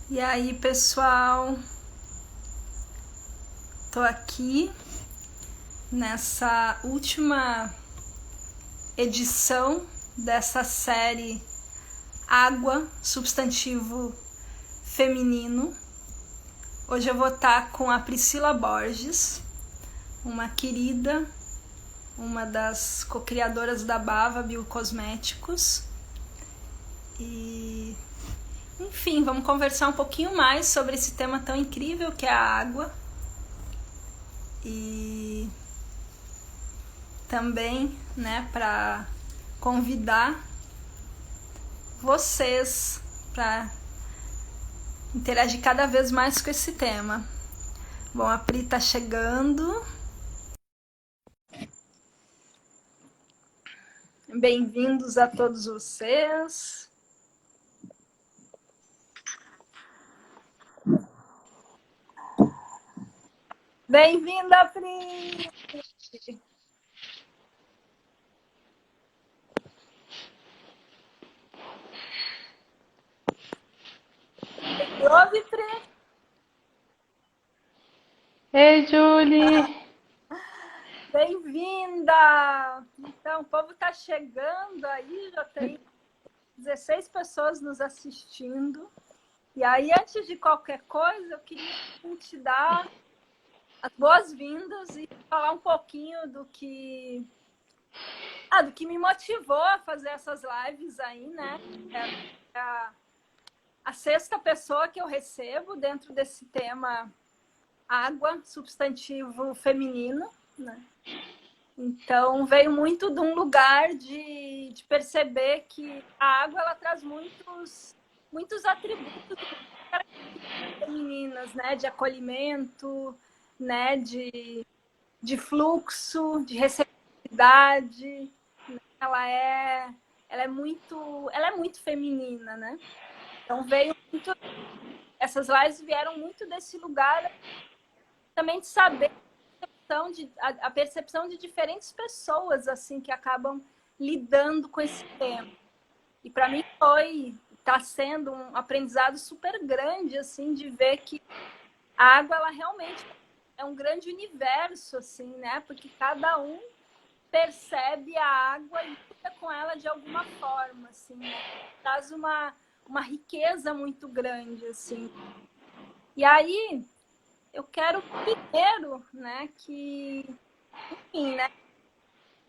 E aí, pessoal, tô aqui nessa última edição dessa série Água, substantivo feminino. Hoje eu vou estar com a Priscila Borges, uma querida, uma das co-criadoras da Bava Biocosméticos. E enfim, vamos conversar um pouquinho mais sobre esse tema tão incrível que é a água. E também, né, para convidar vocês para interagir cada vez mais com esse tema. Bom, a Pri tá chegando. Bem-vindos a todos vocês. Bem-vinda, Pri! Me ouve, Pri? Ei, Julie! Bem-vinda! Então, o povo tá chegando aí, já tem 16 pessoas nos assistindo. E aí, antes de qualquer coisa, eu queria te dar as boas-vindas e falar um pouquinho do que me motivou a fazer essas lives aí, né? É a sexta pessoa que eu recebo dentro desse tema água, substantivo feminino, né? Então, veio muito de um lugar de perceber que a água ela traz muitos atributos femininas, né? De acolhimento, né? De fluxo, de receptividade. Ela é muito feminina, né? Então veio muito, essas lives vieram muito desse lugar também de saber a percepção de diferentes pessoas assim que acabam lidando com esse tema. E para mim está sendo um aprendizado super grande assim de ver que a água ela realmente é um grande universo assim, né? Porque cada um percebe a água e lida com ela de alguma forma, assim, né? Traz uma riqueza muito grande, assim. E aí, eu quero primeiro, né, enfim, né,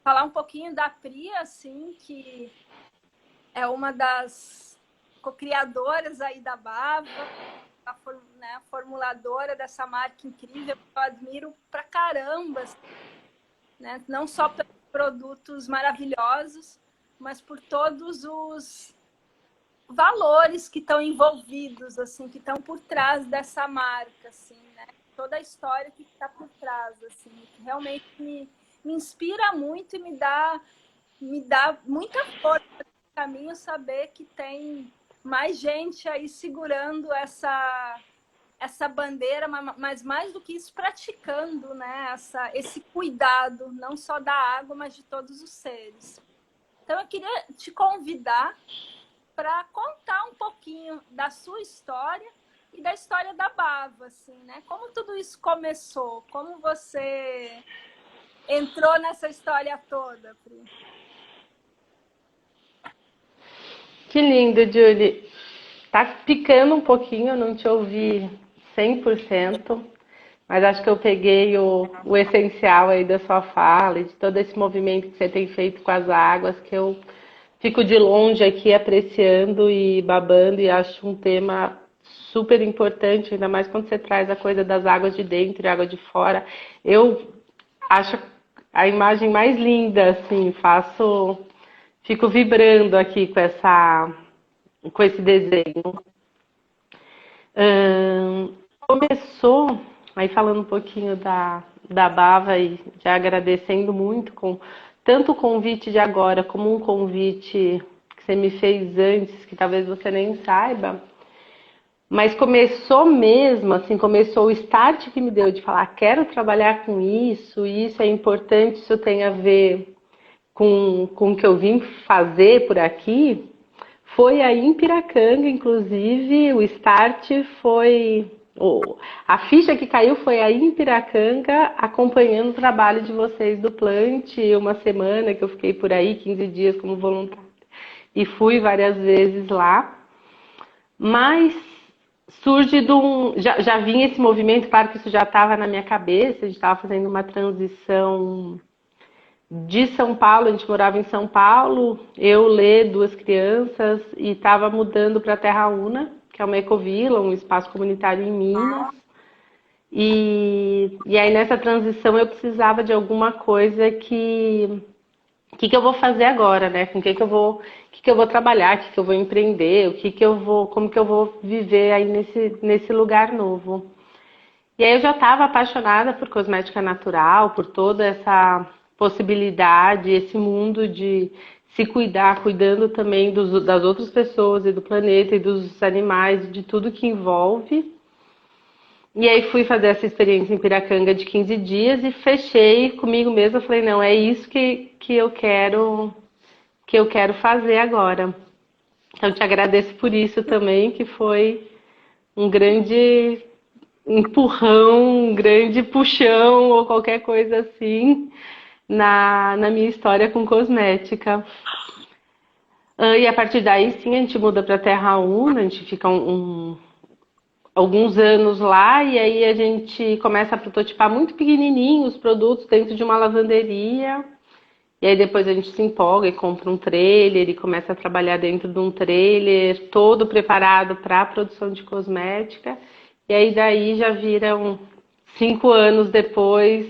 falar um pouquinho da Pri, assim, que é uma das co-criadoras aí da Bava, né, formuladora dessa marca incrível, que eu admiro pra caramba, assim, né? Não só pelos produtos maravilhosos, mas por todos os valores que estão envolvidos, assim, que estão por trás dessa marca, assim, né? Toda a história que está por trás, assim, que realmente me inspira muito e me dá muita força no caminho saber que tem mais gente aí segurando essa bandeira, mas mais do que isso, praticando, né, esse cuidado, não só da água, mas de todos os seres. Então, eu queria te convidar para contar um pouquinho da sua história e da história da Bava, assim, né? Como tudo isso começou? Como você entrou nessa história toda, Pri? Que lindo, Julie! Tá picando um pouquinho, eu não te ouvi 100%, mas acho que eu peguei o essencial aí da sua fala e de todo esse movimento que você tem feito com as águas, que eu fico de longe aqui apreciando e babando e acho um tema super importante, ainda mais quando você traz a coisa das águas de dentro e água de fora. Eu acho a imagem mais linda, assim, fico vibrando aqui com esse desenho. Começou, aí falando um pouquinho da Bava e já agradecendo muito com tanto o convite de agora como um convite que você me fez antes, que talvez você nem saiba, mas começou mesmo, assim, começou o start que me deu de falar, quero trabalhar com isso é importante, isso tem a ver com o que eu vim fazer por aqui, Foi aí em Piracanga, inclusive, o start foi. A ficha que caiu foi aí em Piracanga, acompanhando o trabalho de vocês do Plant, uma semana que eu fiquei por aí, 15 dias como voluntária, e fui várias vezes lá. Mas surge de um. Já vinha esse movimento, claro que isso já estava na minha cabeça, a gente estava fazendo uma transição de São Paulo, a gente morava em São Paulo, eu, Lê, duas crianças, e estava mudando para Terra Una, que é uma ecovila, um espaço comunitário em Minas. E aí nessa transição eu precisava de alguma coisa que eu vou fazer agora, né? Com que eu vou trabalhar, o que eu vou empreender, como que eu vou viver aí nesse lugar novo. E aí eu já estava apaixonada por cosmética natural, por toda essa possibilidade, esse mundo de se cuidar, cuidando também das outras pessoas e do planeta e dos animais, de tudo que envolve. E aí fui fazer essa experiência em Piracanga de 15 dias e fechei comigo mesma, falei, não, é isso que eu quero fazer agora. Então te agradeço por isso também, que foi um grande empurrão, um grande puxão ou qualquer coisa assim na minha história com cosmética. E a partir daí sim a gente muda para Terra Una, a gente fica alguns anos lá e aí a gente começa a prototipar muito pequenininho os produtos dentro de uma lavanderia. E aí depois a gente se empolga e compra um trailer e começa a trabalhar dentro de um trailer todo preparado para a produção de cosmética. E aí daí já viram 5 anos depois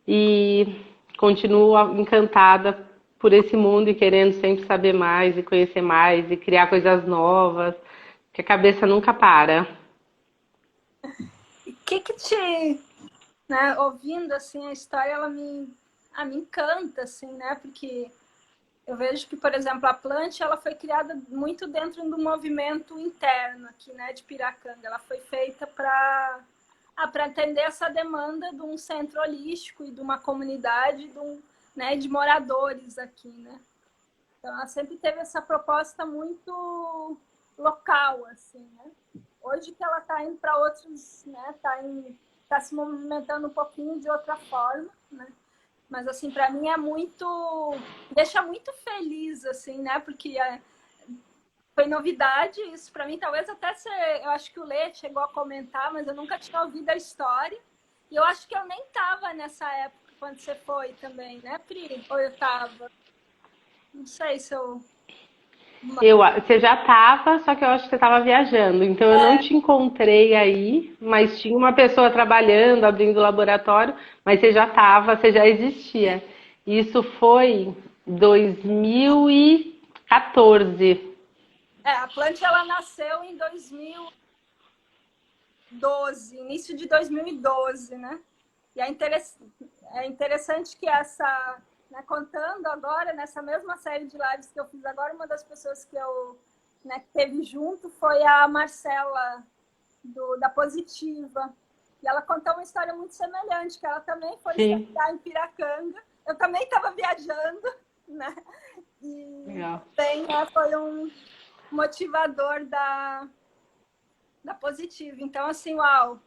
e continuo encantada por esse mundo e querendo sempre saber mais e conhecer mais e criar coisas novas, que a cabeça nunca para. O que te, né, ouvindo assim a história, me encanta assim, né? Porque eu vejo que, por exemplo, a Plant ela foi criada muito dentro do movimento interno aqui, né, de Piracanga. Ela foi feita para atender essa demanda de um centro holístico e de uma comunidade né, de moradores aqui, né? Então, ela sempre teve essa proposta muito local, assim, né? Hoje que ela está indo para outros, né? Tá se movimentando um pouquinho de outra forma, né? Mas, assim, para mim deixa muito feliz, assim, né? Porque foi novidade isso para mim. Talvez até eu acho que o Lê chegou a comentar, mas eu nunca tinha ouvido a história. E eu acho que eu nem estava nessa época quando você foi também, né, Pri? Ou eu estava? Não sei se eu... Você já estava, só que eu acho que você estava viajando. Então eu não É, te encontrei aí, mas tinha uma pessoa trabalhando, abrindo o laboratório, mas você já estava, você já existia. Isso foi 2014. a Plant ela nasceu em 2012, início de 2012, né? E é interessante que né, contando agora, nessa mesma série de lives que eu fiz agora, uma das pessoas né, que teve junto foi a Marcela, da Positiva. E ela contou uma história muito semelhante, que ela também foi Sim, estagiar em Piracanga. Eu também estava viajando, né? E legal. também foi um motivador da Positiva. Então, assim, uau,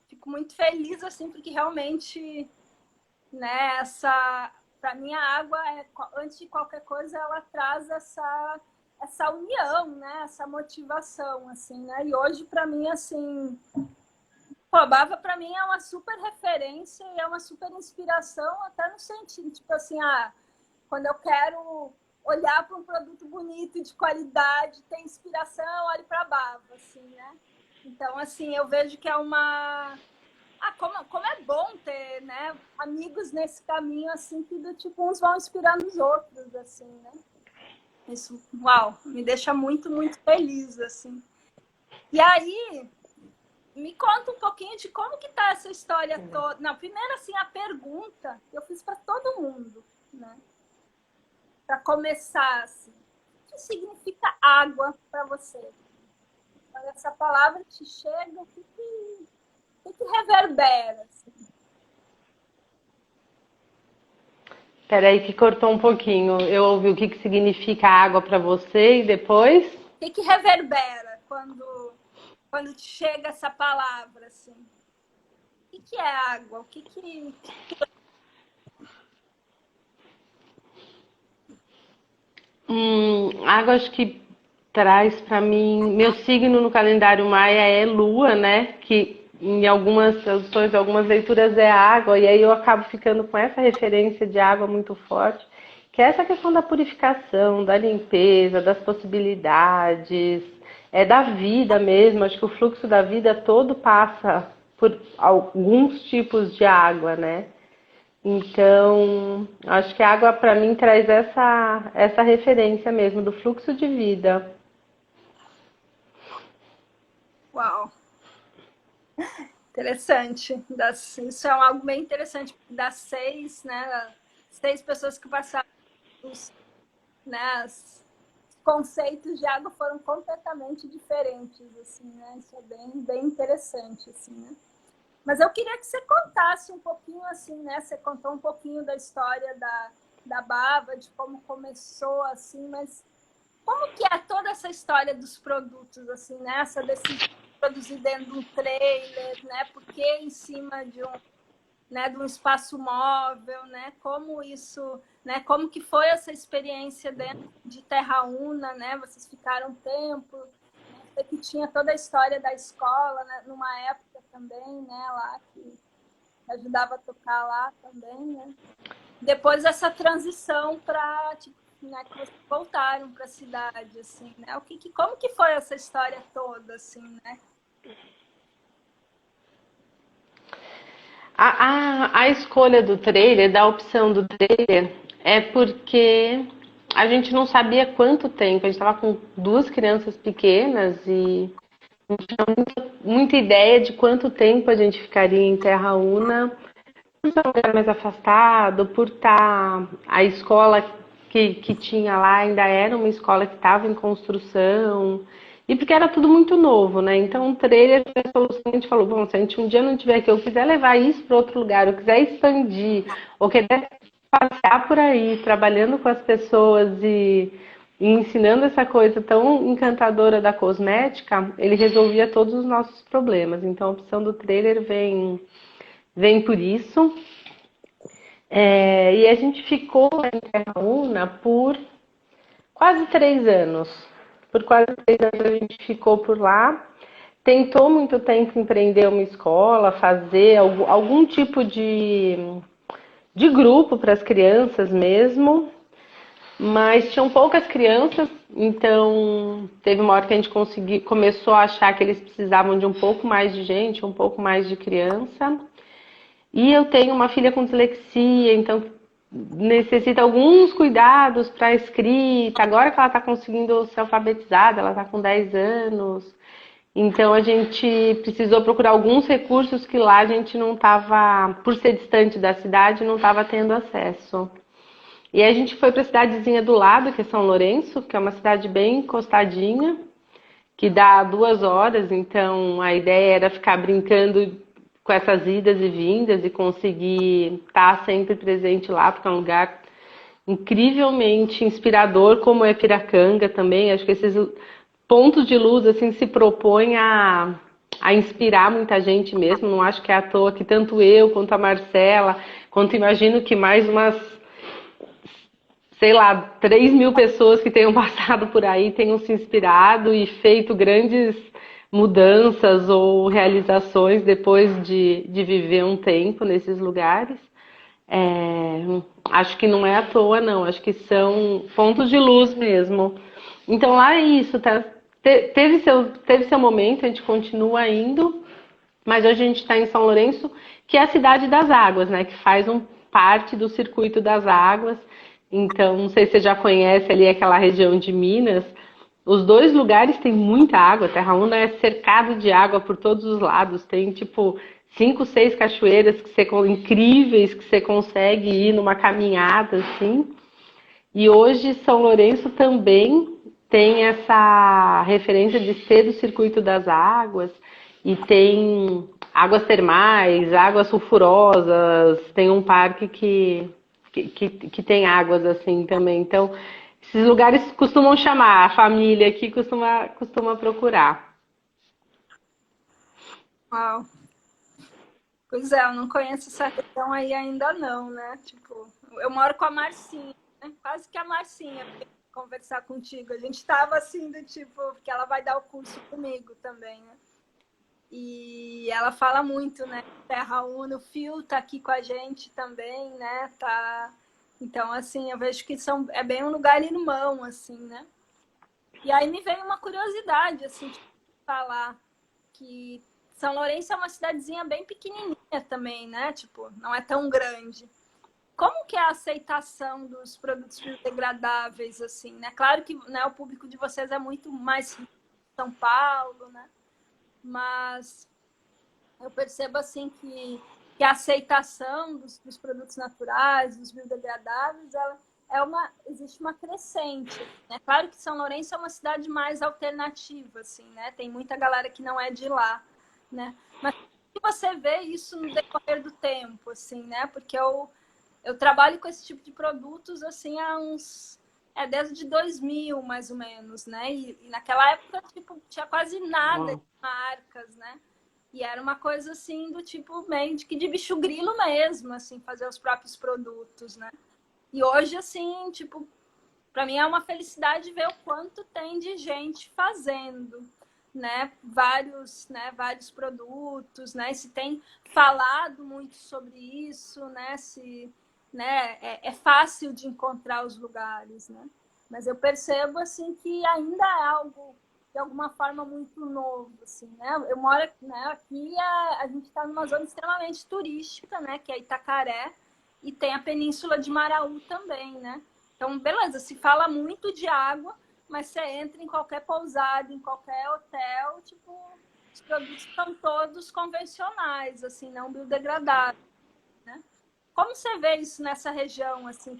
fico muito feliz, assim, porque realmente, né, para mim a água, antes de qualquer coisa, ela traz essa união, né, essa motivação, assim, né, e hoje para mim, assim, pô, a Bava para mim é uma super referência e é uma super inspiração, até no sentido, tipo assim, quando eu quero olhar para um produto bonito, de qualidade, ter inspiração, olho para a Bava, assim, né, então, assim, eu vejo que é uma... como é bom ter, né, amigos nesse caminho, assim, que do tipo, uns vão inspirando os outros, assim, né? Isso, uau, me deixa muito, muito feliz, assim. E aí, me conta um pouquinho de como que tá essa história toda. Não, primeiro, assim, a pergunta que eu fiz para todo mundo, né? Para começar, assim, o que significa água para você? Quando essa palavra te chega, o que reverbera, assim? Peraí que cortou um pouquinho. Eu ouvi o que que significa água para você e depois? O que reverbera quando te chega essa palavra, assim? O que é água? Água acho que traz para mim. Meu signo no calendário maia é lua, né? Que em algumas traduções, algumas leituras é água, e aí eu acabo ficando com essa referência de água muito forte, que é essa questão da purificação, da limpeza, das possibilidades, é da vida mesmo. Acho que o fluxo da vida todo passa por alguns tipos de água, né? Então, acho que a água para mim traz essa referência mesmo do fluxo de vida. Uau, interessante. Isso é algo bem interessante. Das 6, né? 6 pessoas que passaram, né? Os conceitos de água foram completamente diferentes, assim, né? Isso é bem interessante, assim, né? Mas eu queria que você contasse um pouquinho, assim, né? Você contou um pouquinho da história da Baba, de como começou, assim, mas como que é toda essa história dos produtos, assim, né? Essa decisão de produzir dentro de um trailer, né? Por que em cima de um espaço móvel, né? Como isso, né? Como que foi essa experiência dentro de Terra Una, né? Vocês ficaram um tempo, né? Sei que tinha toda a história da escola, né? Numa época também, né? Lá que ajudava a tocar lá também, né? Depois essa transição para, tipo, né, que vocês voltaram para a cidade, assim, né? Como que foi essa história toda, assim, né? A escolha do trailer, da opção do trailer, é porque a gente não sabia quanto tempo. A gente estava com duas crianças pequenas e não tinha muita ideia de quanto tempo a gente ficaria em Terra Una, por ser um lugar mais afastado, por estar a escola que tinha lá ainda era uma escola que estava em construção, e porque era tudo muito novo, né? Então o trailer foi a solução. A gente falou, bom, se a gente um dia não tiver aqui, eu quiser levar isso para outro lugar, eu quiser expandir, ou quiser passear por aí, trabalhando com as pessoas e ensinando essa coisa tão encantadora da cosmética, ele resolvia todos os nossos problemas. Então a opção do trailer vem por isso. E a gente ficou em Terra Una por quase 3 anos. Por quase 3 anos a gente ficou por lá. Tentou muito tempo empreender uma escola, fazer algum tipo de grupo para as crianças mesmo, mas tinham poucas crianças, então teve uma hora que a gente começou a achar que eles precisavam de um pouco mais de gente, um pouco mais de criança. E eu tenho uma filha com dislexia, então necessita alguns cuidados para a escrita. Agora que ela está conseguindo ser alfabetizada, ela está com 10 anos. Então a gente precisou procurar alguns recursos que lá a gente não estava, por ser distante da cidade, não estava tendo acesso. E aí a gente foi para a cidadezinha do lado, que é São Lourenço, que é uma cidade bem encostadinha, que dá 2 horas. Então a ideia era ficar brincando com essas idas e vindas e conseguir estar sempre presente lá, porque é um lugar incrivelmente inspirador, como é Piracanga também. Acho que esses pontos de luz assim se propõem a inspirar muita gente mesmo. Não acho que é à toa que tanto eu quanto a Marcela, quanto imagino que mais umas, sei lá, 3.000 pessoas que tenham passado por aí tenham se inspirado e feito grandes mudanças ou realizações depois de viver um tempo nesses lugares. Acho que não é à toa, não. Acho que são pontos de luz mesmo. Então lá é isso, tá? Teve seu momento, a gente continua indo, mas hoje a gente está em São Lourenço, que é a cidade das águas, né? Que faz parte do circuito das águas. Então, não sei se você já conhece ali aquela região de Minas. Os dois lugares têm muita água. Terra Una é cercado de água por todos os lados. Tem tipo 5, 6 cachoeiras incríveis que você consegue ir numa caminhada assim. E hoje São Lourenço também tem essa referência de ser do circuito das águas e tem águas termais, águas sulfurosas, tem um parque que que tem águas assim também. Então, esses lugares costumam chamar, a família aqui costuma procurar. Uau. Pois é, eu não conheço essa região aí ainda não, né? Tipo, eu moro com a Marcinha, né? Quase que a Marcinha veio conversar contigo. A gente tava assim do tipo, porque ela vai dar o curso comigo também, né? E ela fala muito, né? Terra Una, o Fio tá aqui com a gente também, né? Tá. Então, assim, eu vejo que é bem um lugar irmão, assim, né? E aí me veio uma curiosidade, assim, de falar que São Lourenço é uma cidadezinha bem pequenininha também, né? Tipo, não é tão grande. Como que é a aceitação dos produtos biodegradáveis, assim, né? Claro que, né, o público de vocês é muito mais São Paulo, né? Mas eu percebo, assim, que a aceitação dos produtos naturais, dos biodegradáveis, existe uma crescente, né? Claro que São Lourenço é uma cidade mais alternativa, assim, né? Tem muita galera que não é de lá, né? Mas você vê isso no decorrer do tempo, assim, né? Porque eu trabalho com esse tipo de produtos, assim, há uns... desde 2000, mais ou menos, né? E naquela época, tipo, tinha quase nada de marcas, né? E era uma coisa, assim, do tipo, meio de bicho grilo mesmo, assim, fazer os próprios produtos, né? E hoje, assim, tipo, para mim é uma felicidade ver o quanto tem de gente fazendo, né? Vários produtos, né? Se tem falado muito sobre isso, né? Né? É fácil de encontrar os lugares, né? Mas eu percebo, assim, que ainda é algo de alguma forma muito novo, assim, né? Eu moro, né, aqui, a gente está numa zona extremamente turística, né? Que é Itacaré, e tem a Península de Maraú também, né? Então, beleza, se fala muito de água, mas você entra em qualquer pousada, em qualquer hotel, tipo, os produtos são todos convencionais, assim, não biodegradáveis, né? Como você vê isso nessa região, assim,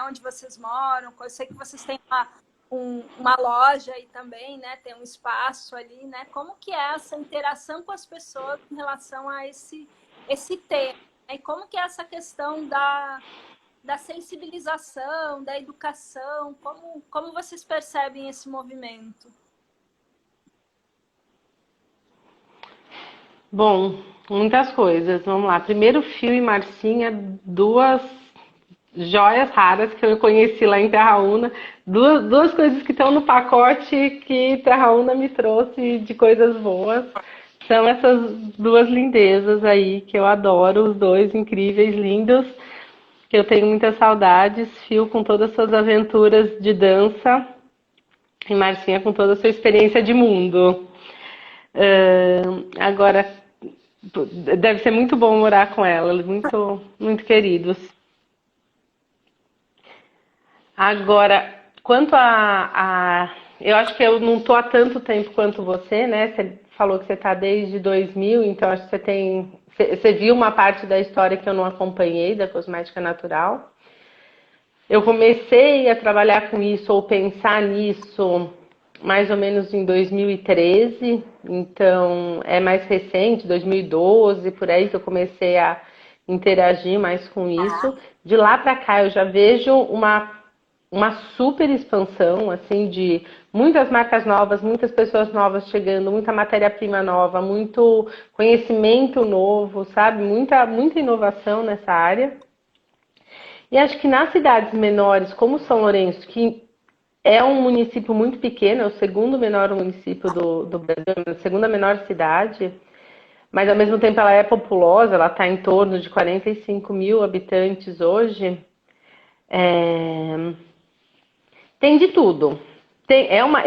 onde vocês moram? Eu sei que vocês têm uma loja aí também, né? Tem um espaço ali, né? Como que é essa interação com as pessoas em relação a esse tema? E como que é essa questão da sensibilização, da educação? Como vocês percebem esse movimento? Bom, muitas coisas. Vamos lá. Primeiro, Fio e Marcinha, duas joias raras que eu conheci lá em Terra Una. Duas coisas que estão no pacote que Terra Una me trouxe de coisas boas. São essas duas lindezas aí que eu adoro, os dois incríveis, lindos, que eu tenho muitas saudades. Fio com todas as suas aventuras de dança e Marcinha com toda a sua experiência de mundo. Agora, deve ser muito bom morar com ela, muito, muito queridos. Agora, quanto eu acho que eu não estou há tanto tempo quanto você, né? Você falou que você está desde 2000, então acho que você viu uma parte da história que eu não acompanhei, da cosmética natural. Eu comecei a trabalhar com isso ou pensar nisso mais ou menos em 2013, então é mais recente, 2012, por aí que eu comecei a interagir mais com isso. De lá para cá eu já vejo uma super expansão, assim, de muitas marcas novas, muitas pessoas novas chegando, muita matéria-prima nova, muito conhecimento novo, sabe? Muita inovação nessa área. E acho que nas cidades menores, como São Lourenço, que é um município muito pequeno, é o segundo menor município do Brasil, a segunda menor cidade, mas ao mesmo tempo ela é populosa, ela está em torno de 45 mil habitantes hoje. Tem de tudo. É uma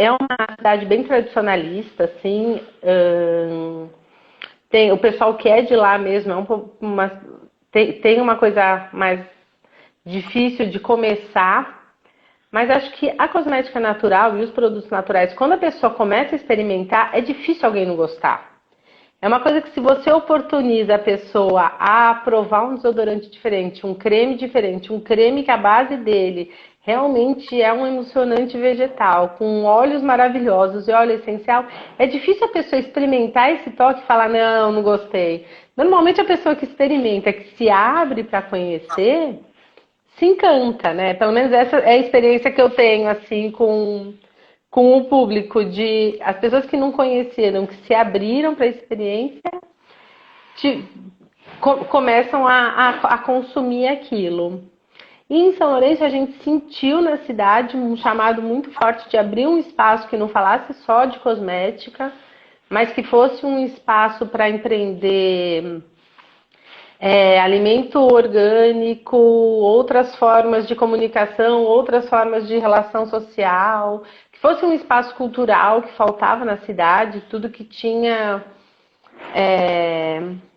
cidade bem tradicionalista, assim. Tem o pessoal que é de lá mesmo, tem uma coisa mais difícil de começar, mas acho que a cosmética natural e os produtos naturais, quando a pessoa começa a experimentar, é difícil alguém não gostar. É uma coisa que se você oportuniza a pessoa a provar um desodorante diferente, um creme diferente, um creme que a base dele realmente é um emulsionante vegetal, com óleos maravilhosos e óleo essencial, é difícil a pessoa experimentar esse toque e falar, não gostei. Normalmente a pessoa que experimenta, que se abre para conhecer, se encanta, né? Pelo menos essa é a experiência que eu tenho, assim, com o público, de as pessoas que não conheceram, que se abriram para a experiência, te- começam a consumir aquilo. E em São Lourenço a gente sentiu na cidade um chamado muito forte de abrir um espaço que não falasse só de cosmética, mas que fosse um espaço para empreender alimento orgânico, outras formas de comunicação, outras formas de relação social, que fosse um espaço cultural que faltava na cidade, tudo que tinha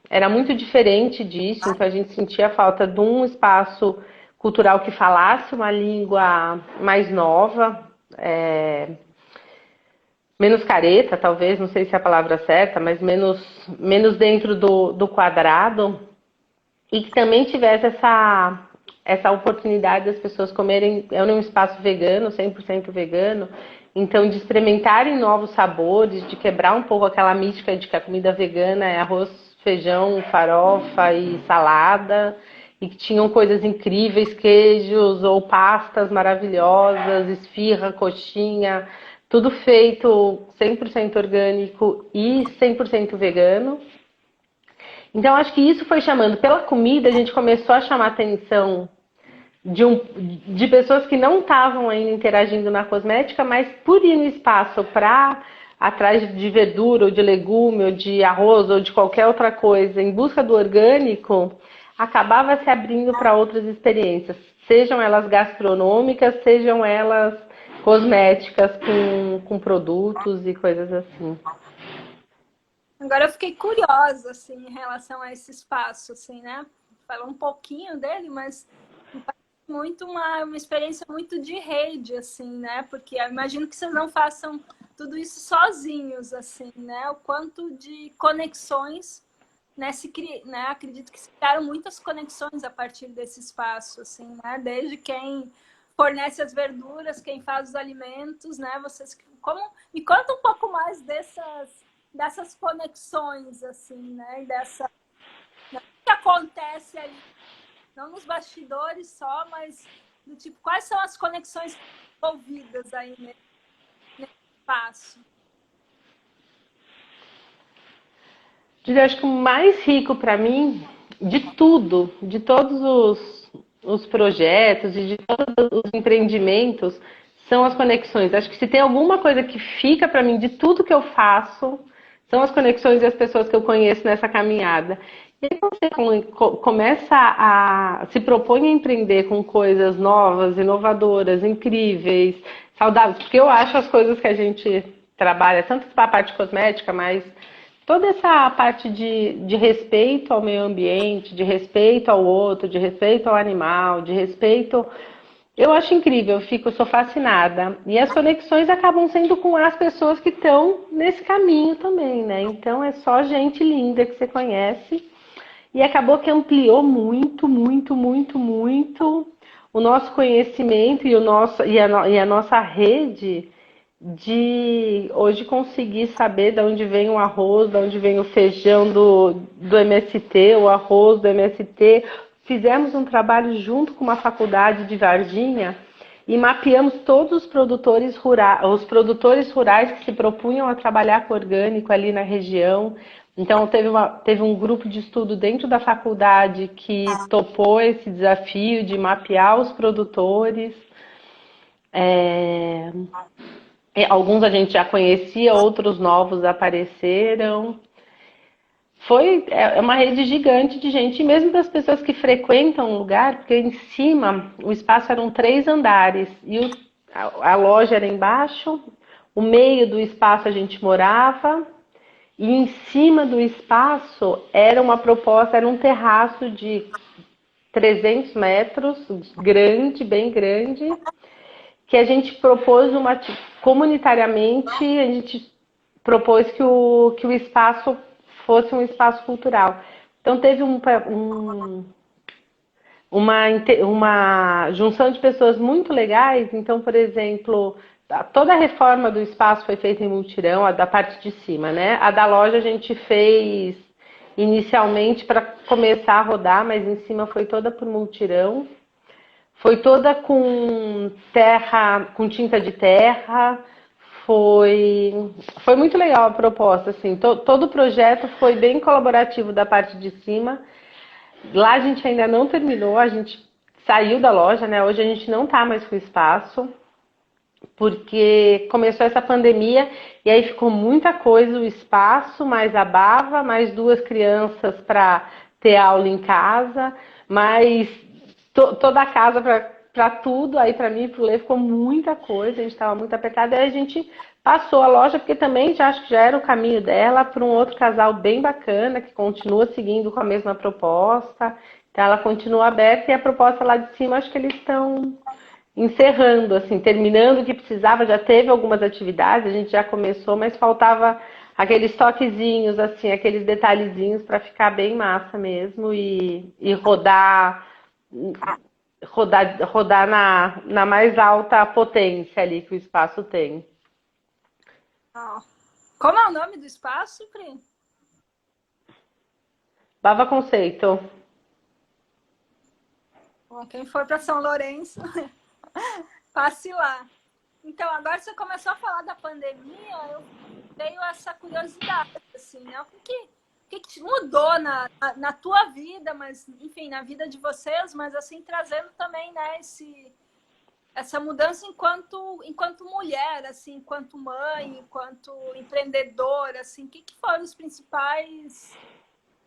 era muito diferente disso, então a gente sentia a falta de um espaço cultural que falasse uma língua mais nova, menos careta, talvez, não sei se é a palavra certa, mas menos dentro do quadrado, e que também tivesse essa oportunidade das pessoas comerem, é um espaço vegano, 100% vegano, então de experimentarem novos sabores, de quebrar um pouco aquela mística de que a comida vegana é arroz, feijão, farofa e salada, e que tinham coisas incríveis, queijos ou pastas maravilhosas, esfirra, coxinha, tudo feito 100% orgânico e 100% vegano. Então, acho que isso foi chamando. Pela comida, a gente começou a chamar a atenção de pessoas que não estavam ainda interagindo na cosmética, mas por ir no espaço para atrás de verdura, ou de legume, ou de arroz, ou de qualquer outra coisa, em busca do orgânico, acabava se abrindo para outras experiências, sejam elas gastronômicas, sejam elas cosméticas com produtos e coisas assim. Agora eu fiquei curiosa, assim, em relação a esse espaço, assim, né? Falou um pouquinho dele, mas me parece muito uma experiência muito de rede, assim, né? Porque eu imagino que vocês não façam tudo isso sozinhos, assim, né? O quanto de conexões, né? Né? Acredito que se criaram muitas conexões a partir desse espaço, assim, né? Desde quem fornece as verduras, quem faz os alimentos, né? Vocês me conta um pouco mais dessas conexões, assim, né? O que acontece ali, não nos bastidores só, mas do tipo, quais são as conexões envolvidas aí nesse espaço? Eu acho que o mais rico para mim, de tudo, de todos os projetos e de todos os empreendimentos, são as conexões. Acho que se tem alguma coisa que fica para mim de tudo que eu faço, são as conexões e as pessoas que eu conheço nessa caminhada. E aí você começa a se propõe a empreender com coisas novas, inovadoras, incríveis, saudáveis, porque eu acho as coisas que a gente trabalha, tanto para a parte cosmética, mas toda essa parte de respeito ao meio ambiente, de respeito ao outro, de respeito ao animal, de respeito. Eu acho incrível, sou fascinada. E as conexões acabam sendo com as pessoas que estão nesse caminho também, né? Então é só gente linda que você conhece. E acabou que ampliou muito, muito, muito, muito o nosso conhecimento e a nossa rede de hoje conseguir saber de onde vem o arroz, de onde vem o feijão do MST, o arroz do MST. Fizemos um trabalho junto com uma faculdade de Varginha e mapeamos todos os produtores rurais que se propunham a trabalhar com orgânico ali na região. Então, teve um grupo de estudo dentro da faculdade que topou esse desafio de mapear os produtores. Alguns a gente já conhecia, outros novos apareceram. É uma rede gigante de gente, e mesmo das pessoas que frequentam o lugar, porque em cima o espaço eram 3 andares e a loja era embaixo, o meio do espaço a gente morava, e em cima do espaço era uma proposta, era um terraço de 300 metros, grande, bem grande, que a gente propôs comunitariamente, a gente propôs que o espaço fosse um espaço cultural. Então teve uma junção de pessoas muito legais. Então, por exemplo, toda a reforma do espaço foi feita em multirão, a da parte de cima, né? A da loja a gente fez inicialmente para começar a rodar, mas em cima foi toda por multirão. Foi toda com terra, com tinta de terra. Foi muito legal a proposta, assim. Todo o projeto foi bem colaborativo da parte de cima. Lá a gente ainda não terminou, a gente saiu da loja, né? Hoje a gente não tá mais com espaço, porque começou essa pandemia e aí ficou muita coisa, o espaço, mais a Bava, mais 2 crianças para ter aula em casa, mais toda a casa para tudo. Aí para mim e para o Lê ficou muita coisa, a gente estava muito apertado, aí a gente passou a loja, porque também já acho que já era o caminho dela, para um outro casal bem bacana, que continua seguindo com a mesma proposta. Então ela continua aberta, e a proposta lá de cima, acho que eles estão encerrando, assim, terminando o que precisava. Já teve algumas atividades, a gente já começou, mas faltava aqueles toquezinhos, assim, aqueles detalhezinhos para ficar bem massa mesmo, e rodar na mais alta potência ali que o espaço tem. Como é o nome do espaço, Pri? Bava Conceito. Bom, quem for para São Lourenço, passe lá. Então, agora você começou a falar da pandemia, eu tenho essa curiosidade, assim, né? O que mudou na tua vida, mas, enfim, na vida de vocês, mas, assim, trazendo também, né, essa mudança enquanto mulher, assim, enquanto mãe, enquanto empreendedora, assim, o que foram os principais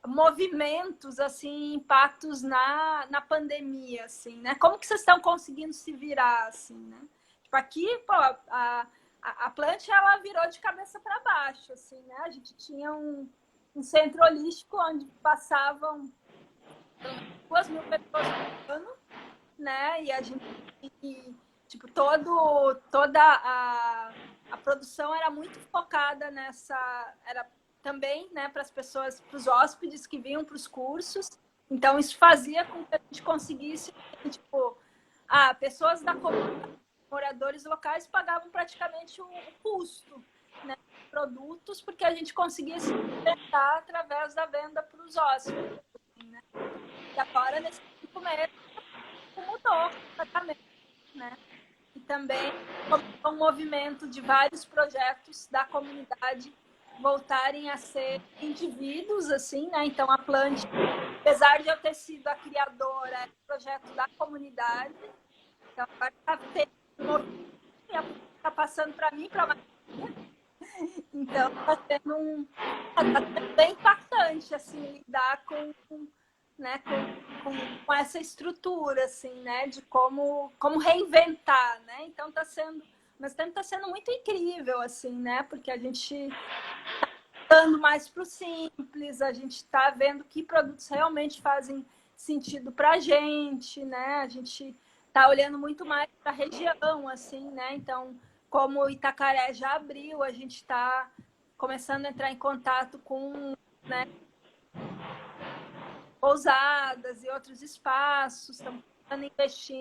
movimentos, assim, impactos na pandemia, assim, né? Como que vocês estão conseguindo se virar, assim, né? Tipo, aqui, pô, a Plant, ela virou de cabeça para baixo, assim, né? A gente tinha um centro holístico onde passavam 2.000 pessoas por ano, né? E a gente, tipo, toda a produção era muito focada era também, né, para as pessoas, para os hóspedes que vinham para os cursos. Então, isso fazia com que a gente conseguisse, tipo, pessoas da comunidade, moradores locais, pagavam praticamente o custo, né, de produtos, porque a gente conseguia se sustentar através da venda para os hóspedes, né? E agora, nesses 5 meses, mudou completamente, né? E também um movimento de vários projetos da comunidade voltarem a ser indivíduos, assim, né? Então, a Plant, apesar de eu ter sido a criadora, é um projeto da comunidade. Então, agora está passando para mim, para então, está sendo bem impactante, assim, lidar né, com essa estrutura, assim, né, de como reinventar, né? Então está sendo, mas também está sendo muito incrível, assim, né? Porque a gente está dando mais para o simples, a gente está vendo que produtos realmente fazem sentido para a gente, né? A gente está olhando muito mais para a região, assim, né? Então, como Itacaré já abriu, a gente está começando a entrar em contato com, né, pousadas e outros espaços, estamos tentando investir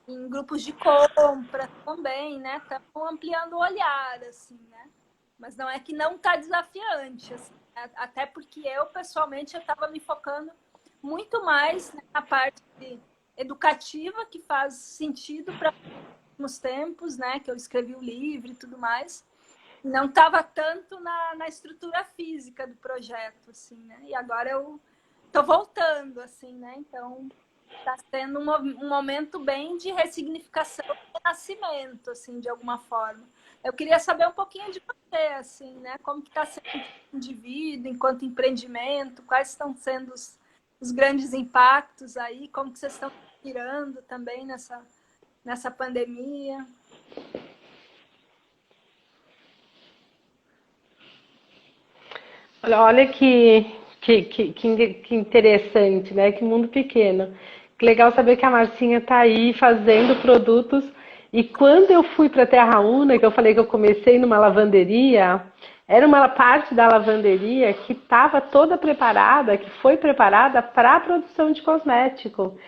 em grupos de compra também, né? Estamos ampliando o olhar, assim, né? Mas não é que não está desafiante, assim, né? Até porque eu, pessoalmente, eu estava me focando muito mais na parte educativa, que faz sentido para os tempos, né? Que eu escrevi o livro e tudo mais. Não estava tanto na estrutura física do projeto, assim, né? E agora eu tô voltando, assim, né? Então, está sendo um momento bem de ressignificação e renascimento, assim, de alguma forma. Eu queria saber um pouquinho de você, assim, né? Como que está sendo enquanto indivíduo, enquanto empreendimento, quais estão sendo os grandes impactos aí, como que vocês estão virando também nessa pandemia. Olha que interessante, né? Que mundo pequeno. Que legal saber que a Marcinha está aí fazendo produtos. E quando eu fui para a Terra Una, que eu falei que eu comecei numa lavanderia, era uma parte da lavanderia que estava toda preparada, que foi preparada para a produção de cosmético.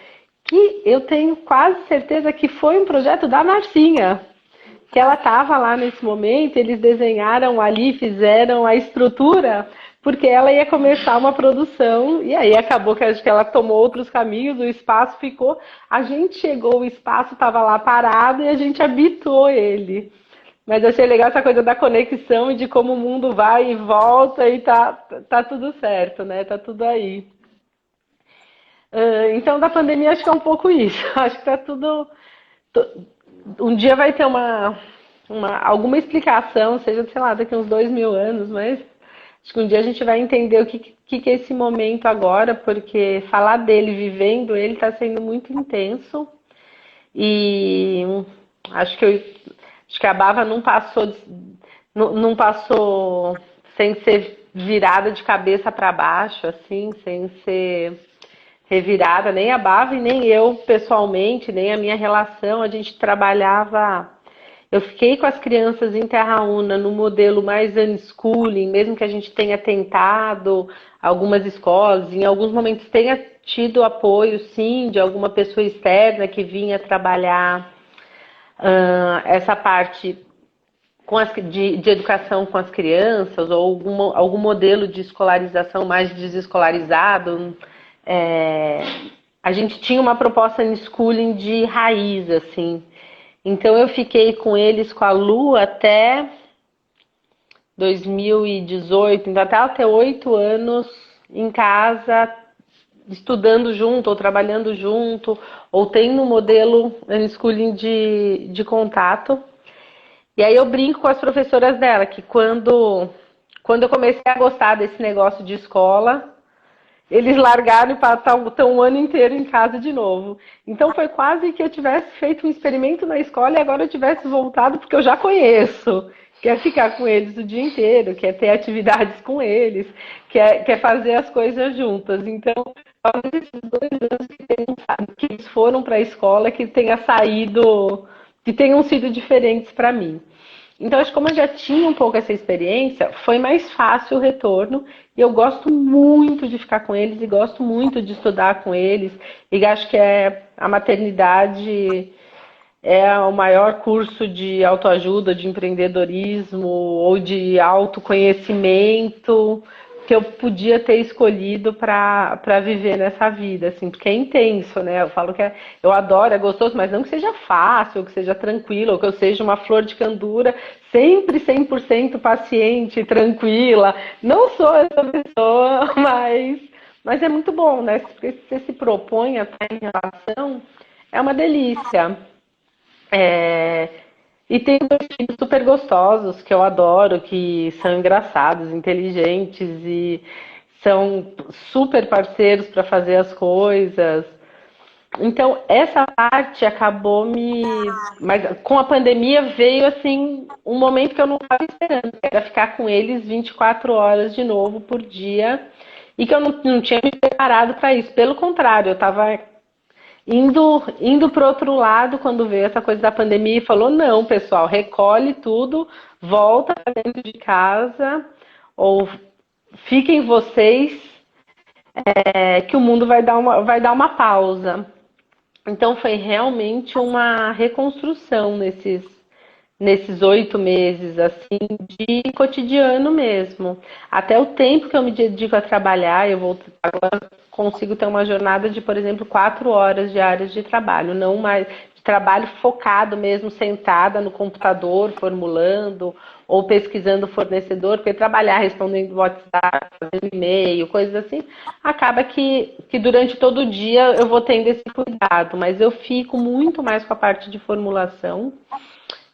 Que eu tenho quase certeza que foi um projeto da Marcinha. Que ela estava lá nesse momento, eles desenharam ali, fizeram a estrutura porque ela ia começar uma produção, e aí acabou que acho que ela tomou outros caminhos, o espaço ficou, a gente chegou, o espaço estava lá parado e a gente habitou ele. Mas eu achei legal essa coisa da conexão e de como o mundo vai e volta e tá tudo certo, né? Tá tudo aí. Então, da pandemia, acho que é um pouco isso. Acho que tá tudo. Um dia vai ter alguma explicação, seja, sei lá, daqui uns 2000 anos, mas acho que um dia a gente vai entender o que é esse momento agora, porque falar dele, vivendo ele, está sendo muito intenso. E acho que, acho que a Bava não passou sem ser virada de cabeça para baixo, assim, sem ser revirada, nem a Bava e nem eu pessoalmente, nem a minha relação, a gente trabalhava. Eu fiquei com as crianças em Terra Una no modelo mais unschooling, mesmo que a gente tenha tentado algumas escolas, em alguns momentos tenha tido apoio, sim, de alguma pessoa externa que vinha trabalhar essa parte de educação com as crianças, ou algum modelo de escolarização mais desescolarizado. É, a gente tinha uma proposta em schooling de raiz, assim. Então eu fiquei com eles, com a Lu, até 2018, então até ela ter 8 anos em casa, estudando junto, ou trabalhando junto, ou tendo um modelo unschooling de contato. E aí eu brinco com as professoras dela, que quando eu comecei a gostar desse negócio de escola, eles largaram e estão um ano inteiro em casa de novo. Então foi quase que eu tivesse feito um experimento na escola e agora eu tivesse voltado, porque eu já conheço. Quer ficar com eles o dia inteiro, quer ter atividades com eles, quer fazer as coisas juntas. Então, talvez esses 2 anos que eles foram para a escola, que tenha saído, que tenham sido diferentes para mim. Então, acho que como eu já tinha um pouco essa experiência, foi mais fácil o retorno. E eu gosto muito de ficar com eles e gosto muito de estudar com eles. E acho que a maternidade é o maior curso de autoajuda, de empreendedorismo ou de autoconhecimento que eu podia ter escolhido para viver nessa vida, assim, porque é intenso, né? Eu falo que eu adoro, é gostoso, mas não que seja fácil, que seja tranquilo, ou que eu seja uma flor de candura, sempre 100% paciente, tranquila. Não sou essa pessoa, mas é muito bom, né? Porque se você se propõe a estar em relação, é uma delícia. É, e tem 2 filhos super gostosos que eu adoro, que são engraçados, inteligentes e são super parceiros para fazer as coisas. Então, essa parte acabou me. Mas com a pandemia veio assim um momento que eu não estava esperando, que era ficar com eles 24 horas de novo por dia. E que eu não tinha me preparado para isso. Pelo contrário, eu estava indo para o outro lado, quando veio essa coisa da pandemia, e falou: não, pessoal, recolhe tudo, volta para dentro de casa, ou fiquem vocês, que o mundo vai dar uma pausa. Então foi realmente uma reconstrução nesses 8 meses, assim, de cotidiano mesmo. Até o tempo que eu me dedico a trabalhar, agora consigo ter uma jornada de, por exemplo, 4 horas diárias de trabalho, não mais de trabalho focado mesmo, sentada no computador, formulando ou pesquisando fornecedor, porque trabalhar respondendo WhatsApp, fazendo e-mail, coisas assim, acaba que durante todo o dia eu vou tendo esse cuidado, mas eu fico muito mais com a parte de formulação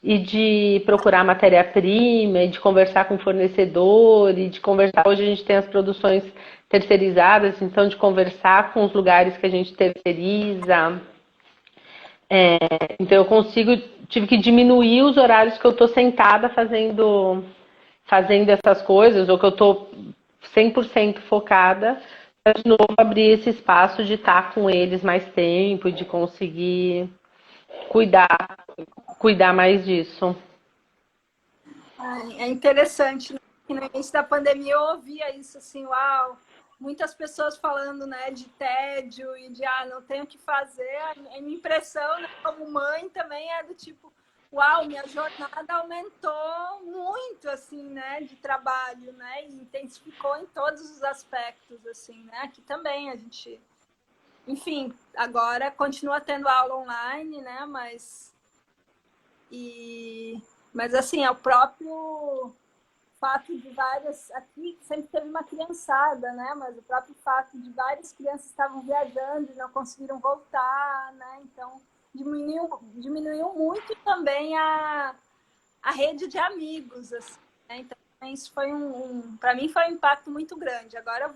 e de procurar matéria-prima, e de conversar com o fornecedor, e de conversar. Hoje a gente tem as produções terceirizadas, então de conversar com os lugares que a gente terceiriza. Então eu tive que diminuir os horários que eu estou sentada fazendo essas coisas, ou que eu estou 100% focada, para de novo abrir esse espaço de estar com eles mais tempo, de conseguir cuidar, cuidar mais disso. É interessante, né? Que no início da pandemia eu ouvia isso assim, uau, muitas pessoas falando, né, de tédio e de não tenho o que fazer. A minha impressão, né, como mãe também é do tipo, uau, minha jornada aumentou muito, assim, né, de trabalho, né, e intensificou em todos os aspectos, assim, né, aqui também a gente, enfim, agora continua tendo aula online, né, mas assim, é o próprio fato de várias, aqui sempre teve uma criançada, né, mas o próprio fato de várias crianças estavam viajando e não conseguiram voltar, né, então diminuiu muito também a rede de amigos, assim, né? Então, isso foi para mim foi um impacto muito grande. Agora,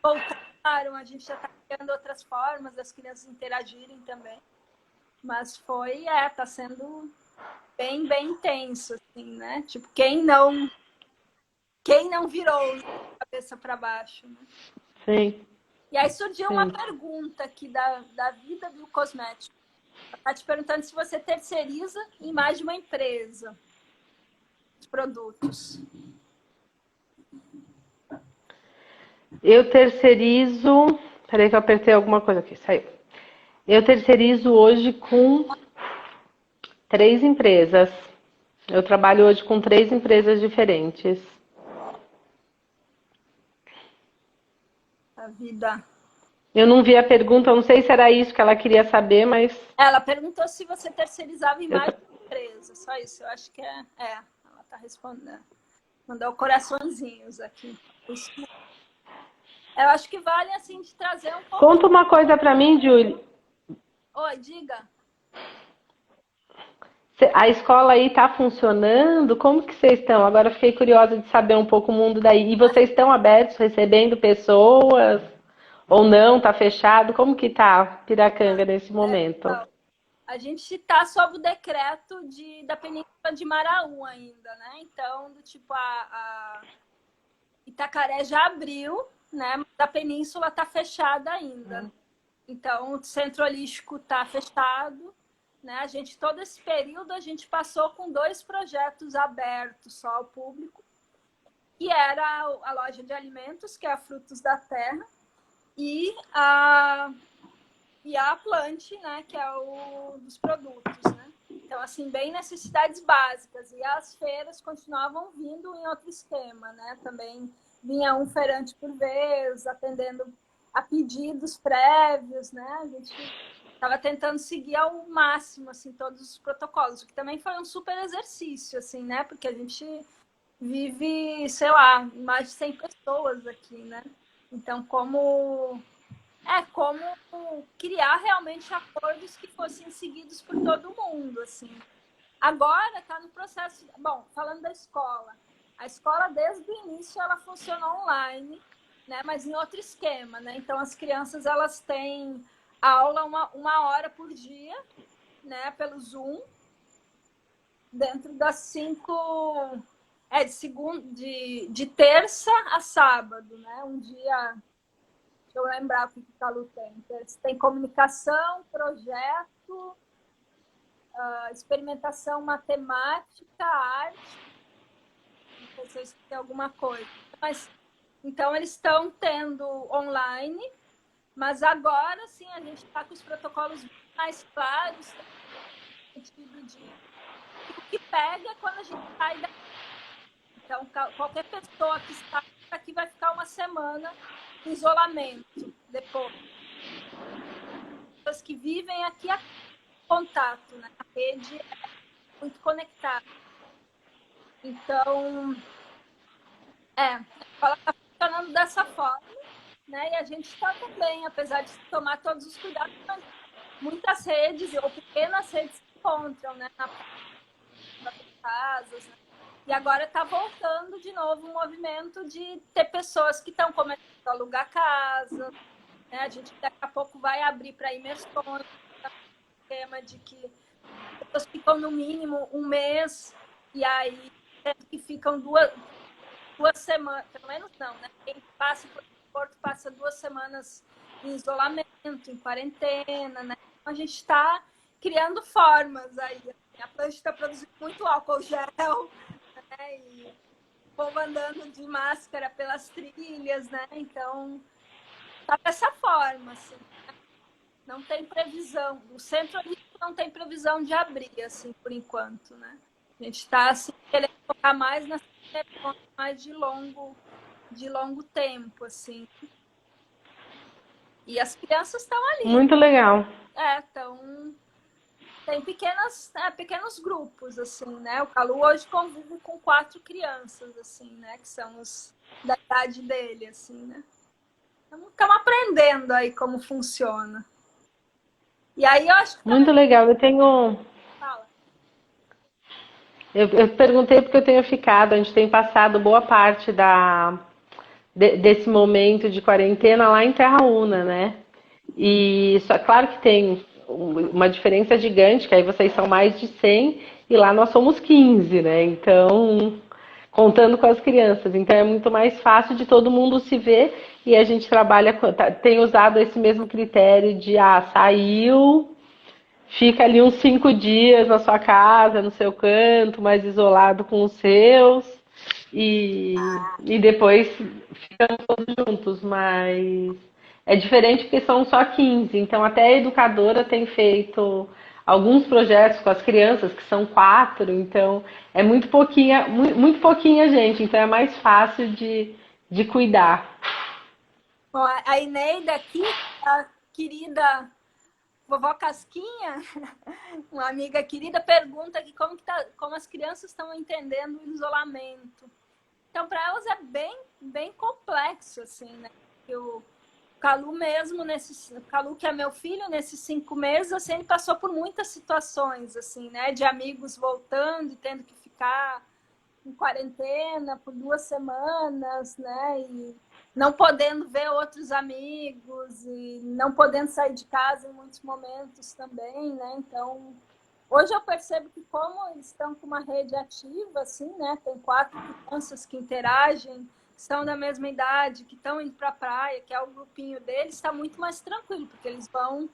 voltaram, a gente já está criando outras formas das crianças interagirem também. Mas tá sendo bem, bem intenso, assim, né? Tipo, quem não virou a cabeça para baixo, né? Sim, E aí surgiu uma sim. pergunta aqui da vida do cosmético. Está te perguntando se você terceiriza em mais de uma empresa os produtos. Eu terceirizo. Peraí que eu apertei alguma coisa aqui, saiu. Eu terceirizo hoje com 3 empresas. Eu trabalho hoje com 3 empresas diferentes. A vida. Eu não vi a pergunta, eu não sei se era isso que ela queria saber, mas. Ela perguntou se você terceirizava em Eu mais de uma empresa. Só isso, eu acho que ela está respondendo. Mandou coraçõezinhos aqui. Isso. Eu acho que vale, assim, de trazer um pouco. Conta uma coisa pra mim, Julie. Oi, diga. A escola aí tá funcionando? Como que vocês estão? Agora fiquei curiosa de saber um pouco o mundo daí. E vocês estão abertos, recebendo pessoas? Ou não? Tá fechado? Como que tá Piracanga nesse momento? Então, a gente está sob o decreto da Península de Maraú ainda, né? Então, do tipo, a Itacaré já abriu, né? Mas a península está fechada ainda. Então, o centro holístico está fechado, né? A gente, todo esse período, a gente passou com 2 projetos abertos só ao público, que era a loja de alimentos, que é a Frutos da Terra, e a Plant, né? Que é o dos produtos, né? Então, assim, bem necessidades básicas. E as feiras continuavam vindo em outro esquema, né? Também vinha um feirante por vez, atendendo a pedidos prévios, né? A gente estava tentando seguir ao máximo, assim, todos os protocolos, o que também foi um super exercício, assim, né? Porque a gente vive, sei lá, mais de 100 pessoas aqui, né? Então, como criar realmente acordos que fossem seguidos por todo mundo, assim. Agora está no processo. Bom, falando da escola, a escola desde o início ela funciona online, né? Mas em outro esquema, né? Então as crianças elas têm aula uma hora por dia, né? Pelo Zoom, dentro das 5 de terça a sábado, né? Um dia. Deixa eu lembrar o que o Calu tem. Tem comunicação, projeto, experimentação matemática, arte. Não sei se eu esqueci alguma coisa. Mas, então, eles estão tendo online, mas agora sim a gente está com os protocolos mais claros, no sentido de o que pega quando a gente sai daqui. Então, qualquer pessoa que está aqui vai ficar uma semana em isolamento depois. Pessoas que vivem aqui a contato, né? A rede é muito conectada. Então, a escola está funcionando dessa forma, né? E a gente está também, apesar de tomar todos os cuidados, mas muitas redes ou pequenas redes se encontram, né? Nas casas, né? E agora está voltando de novo o movimento de ter pessoas que estão começando a alugar casa, né? A gente daqui a pouco vai abrir para imersões, esquema de que as pessoas ficam no mínimo um mês e aí que ficam duas semanas, pelo menos não, né? Quem passa por Porto passa 2 semanas em isolamento, em quarentena, né? Então a gente está criando formas aí. A Plant está produzindo muito álcool gel, né? E o povo andando de máscara pelas trilhas, né? Então tá dessa forma, assim. Não tem previsão. O centro não tem previsão de abrir, assim, por enquanto, né? A gente está assim, querendo focar mais nessa mais de longo tempo, assim. E as crianças estão ali, Muito legal. estão tem pequenos grupos, assim, né? O Calu hoje convive com 4 crianças, assim, né? Que são os da idade dele, assim, né? Estamos aprendendo aí como funciona. E aí eu acho que também... Muito legal. Eu tenho. Fala. Eu perguntei porque eu tenho ficado, a gente tem passado boa parte desse momento de quarentena lá em Terra Una, né? E só, claro que tem uma diferença gigante, que aí vocês são mais de 100 e lá nós somos 15, né? Então, contando com as crianças. Então é muito mais fácil de todo mundo se ver e a gente trabalha, tem usado esse mesmo critério de, saiu, fica ali uns 5 dias na sua casa, no seu canto, mais isolado com os seus, e depois ficamos todos juntos, mas é diferente porque são só 15, então até a educadora tem feito alguns projetos com as crianças, que são 4, então é muito pouquinha gente, então é mais fácil de cuidar. Bom, a Ineida aqui, a querida vovó Casquinha, uma amiga querida, pergunta aqui como as crianças estão entendendo o isolamento. Então, para elas é bem complexo, assim, né? O Calu mesmo, Calu, que é meu filho, nesses 5 meses, assim, ele passou por muitas situações, assim, né? De amigos voltando e tendo que ficar em quarentena por 2 semanas, né? E não podendo ver outros amigos e não podendo sair de casa em muitos momentos também, né? Então, hoje eu percebo que como eles estão com uma rede ativa, assim, né? Tem 4 crianças que interagem, que são da mesma idade, que estão indo para a praia, que é o grupinho deles, está muito mais tranquilo, porque eles vão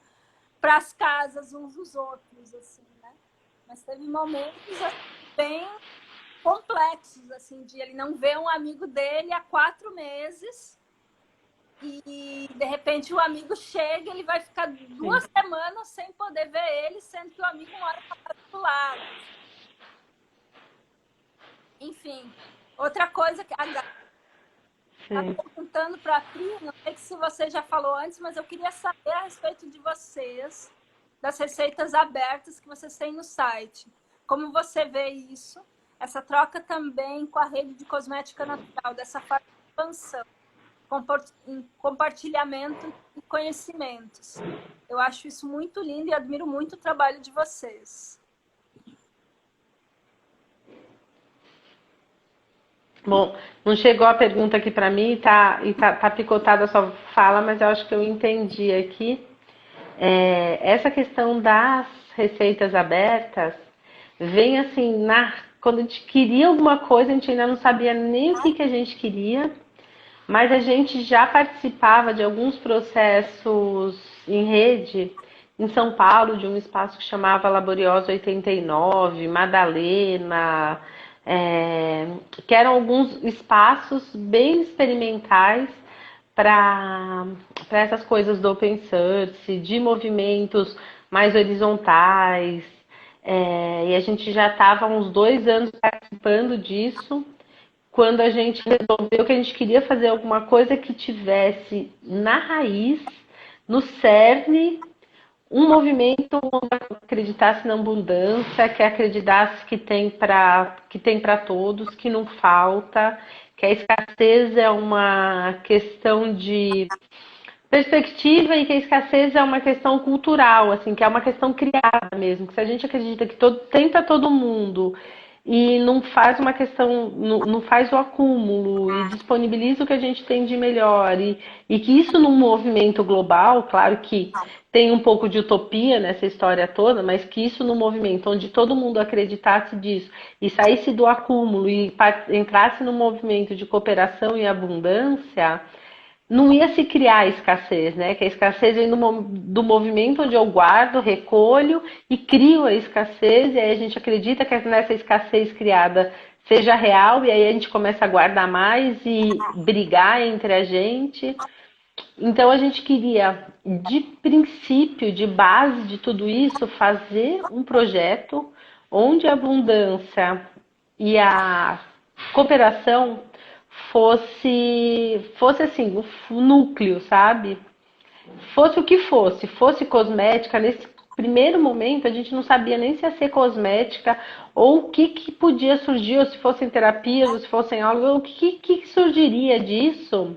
para as casas uns dos outros, assim, né? Mas teve momentos assim, bem complexos, assim, de ele não ver um amigo dele há 4 meses e, de repente, o amigo chega e ele vai ficar 2 semanas sem poder ver ele, sendo que o amigo mora do lado. Enfim, outra coisa que a Gabi está perguntando para a Pri, não sei se você já falou antes, mas eu queria saber a respeito de vocês, das receitas abertas que vocês têm no site. Como você vê isso? Essa troca também com a rede de cosmética natural, dessa forma de expansão, compartilhamento de conhecimentos. Eu acho isso muito lindo e admiro muito o trabalho de vocês. Bom, não chegou a pergunta aqui para mim tá picotada a sua fala, mas eu acho que eu entendi aqui. Essa questão das receitas abertas vem assim, quando a gente queria alguma coisa, a gente ainda não sabia nem o que a gente queria, mas a gente já participava de alguns processos em rede em São Paulo, de um espaço que chamava Laboriosa 89, Madalena, que eram alguns espaços bem experimentais para essas coisas do open source, de movimentos mais horizontais. E a gente já estava há uns 2 anos participando disso, quando a gente resolveu que a gente queria fazer alguma coisa que tivesse na raiz, no cerne, um movimento que acreditasse na abundância, que acreditasse que tem para todos, que não falta, que a escassez é uma questão de perspectiva e que a escassez é uma questão cultural, assim, que é uma questão criada mesmo, que se a gente acredita que tem para todo mundo e não faz uma questão, não faz o acúmulo e disponibiliza o que a gente tem de melhor e que isso num movimento global, claro que tem um pouco de utopia nessa história toda, mas que isso num movimento onde todo mundo acreditasse disso e saísse do acúmulo e entrasse no movimento de cooperação e abundância, não ia se criar a escassez, né? Que a escassez vem do movimento onde eu guardo, recolho e crio a escassez, e aí a gente acredita que nessa escassez criada seja real, e aí a gente começa a guardar mais e brigar entre a gente. Então a gente queria, de princípio, de base de tudo isso, fazer um projeto onde a abundância e a cooperação fosse assim, o núcleo, sabe? Fosse o que fosse cosmética, nesse primeiro momento a gente não sabia nem se ia ser cosmética ou o que, que podia surgir, ou se fossem terapias, ou se fossem algo, o que surgiria disso,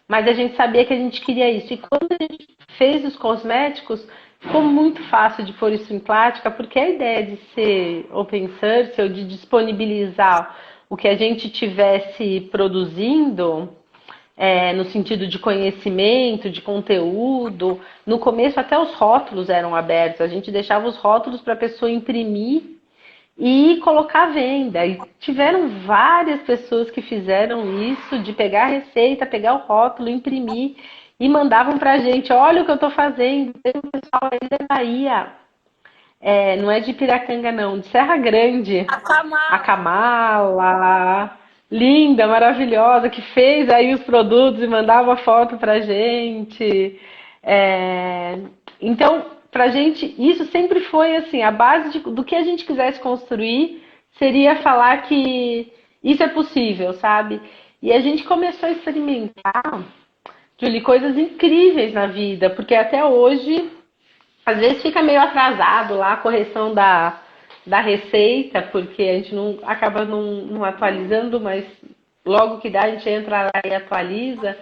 mas a gente sabia que a gente queria isso. E quando a gente fez os cosméticos, ficou muito fácil de pôr isso em prática, porque a ideia de ser open source ou de disponibilizar o que a gente tivesse produzindo, no sentido de conhecimento, de conteúdo. No começo até os rótulos eram abertos, a gente deixava os rótulos para a pessoa imprimir e colocar à venda. E tiveram várias pessoas que fizeram isso, de pegar a receita, pegar o rótulo, imprimir e mandavam para a gente, olha o que eu estou fazendo. Tem um pessoal aí da Bahia, não é de Piracanga não, de Serra Grande, A a Kamala. Kamala, linda, maravilhosa, que fez aí os produtos e mandava foto pra gente. É, Então, pra gente, isso sempre foi assim, a base do que a gente quisesse construir seria falar que isso é possível, sabe? E a gente começou a experimentar, Julie, coisas incríveis na vida, porque até hoje às vezes fica meio atrasado lá a correção da receita, porque a gente não acaba não atualizando, mas logo que dá a gente entra lá e atualiza.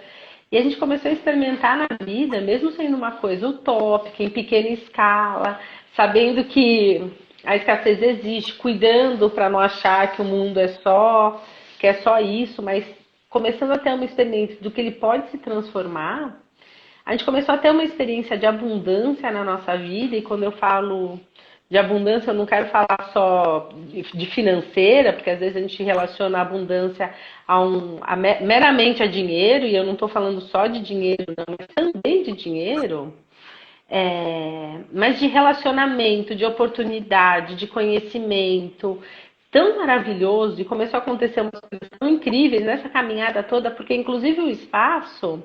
E a gente começou a experimentar na vida, mesmo sendo uma coisa utópica, em pequena escala, sabendo que a escassez existe, cuidando para não achar que o mundo que é só isso, mas começando a ter uma experiência do que ele pode se transformar. A gente começou a ter uma experiência de abundância na nossa vida, e quando eu falo de abundância, eu não quero falar só de financeira, porque às vezes a gente relaciona a abundância meramente a dinheiro, e eu não estou falando só de dinheiro, não, mas também de dinheiro, mas de relacionamento, de oportunidade, de conhecimento, tão maravilhoso, e começou a acontecer umas coisas tão incríveis nessa caminhada toda, porque inclusive o espaço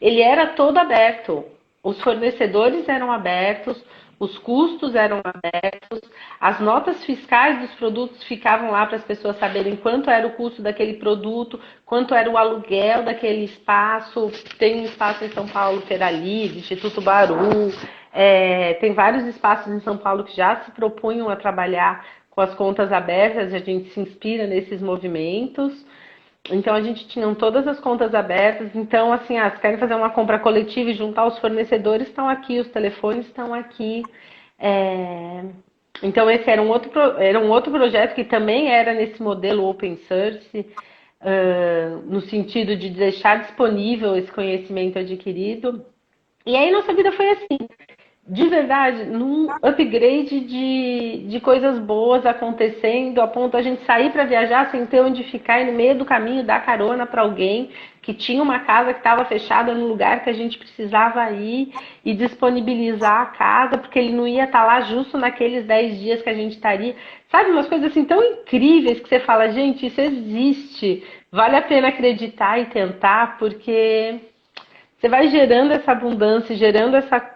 ele era todo aberto. Os fornecedores eram abertos, os custos eram abertos, as notas fiscais dos produtos ficavam lá para as pessoas saberem quanto era o custo daquele produto, quanto era o aluguel daquele espaço. Tem um espaço em São Paulo, Feira Livre, Instituto Baru, tem vários espaços em São Paulo que já se propunham a trabalhar com as contas abertas, a gente se inspira nesses movimentos. Então a gente tinha todas as contas abertas. Então, assim, se querem fazer uma compra coletiva e juntar os fornecedores, estão aqui, os telefones estão aqui. É, Então, esse era um outro projeto que também era nesse modelo open source, no sentido de deixar disponível esse conhecimento adquirido. E aí nossa vida foi assim, de verdade, num upgrade de coisas boas acontecendo, a ponto a gente sair para viajar sem ter onde ficar e no meio do caminho dar carona para alguém que tinha uma casa que estava fechada no lugar que a gente precisava ir e disponibilizar a casa, porque ele não ia estar lá justo naqueles 10 dias que a gente estaria. Sabe, umas coisas assim tão incríveis que você fala, gente, isso existe. Vale a pena acreditar e tentar, porque você vai gerando essa abundância, gerando essa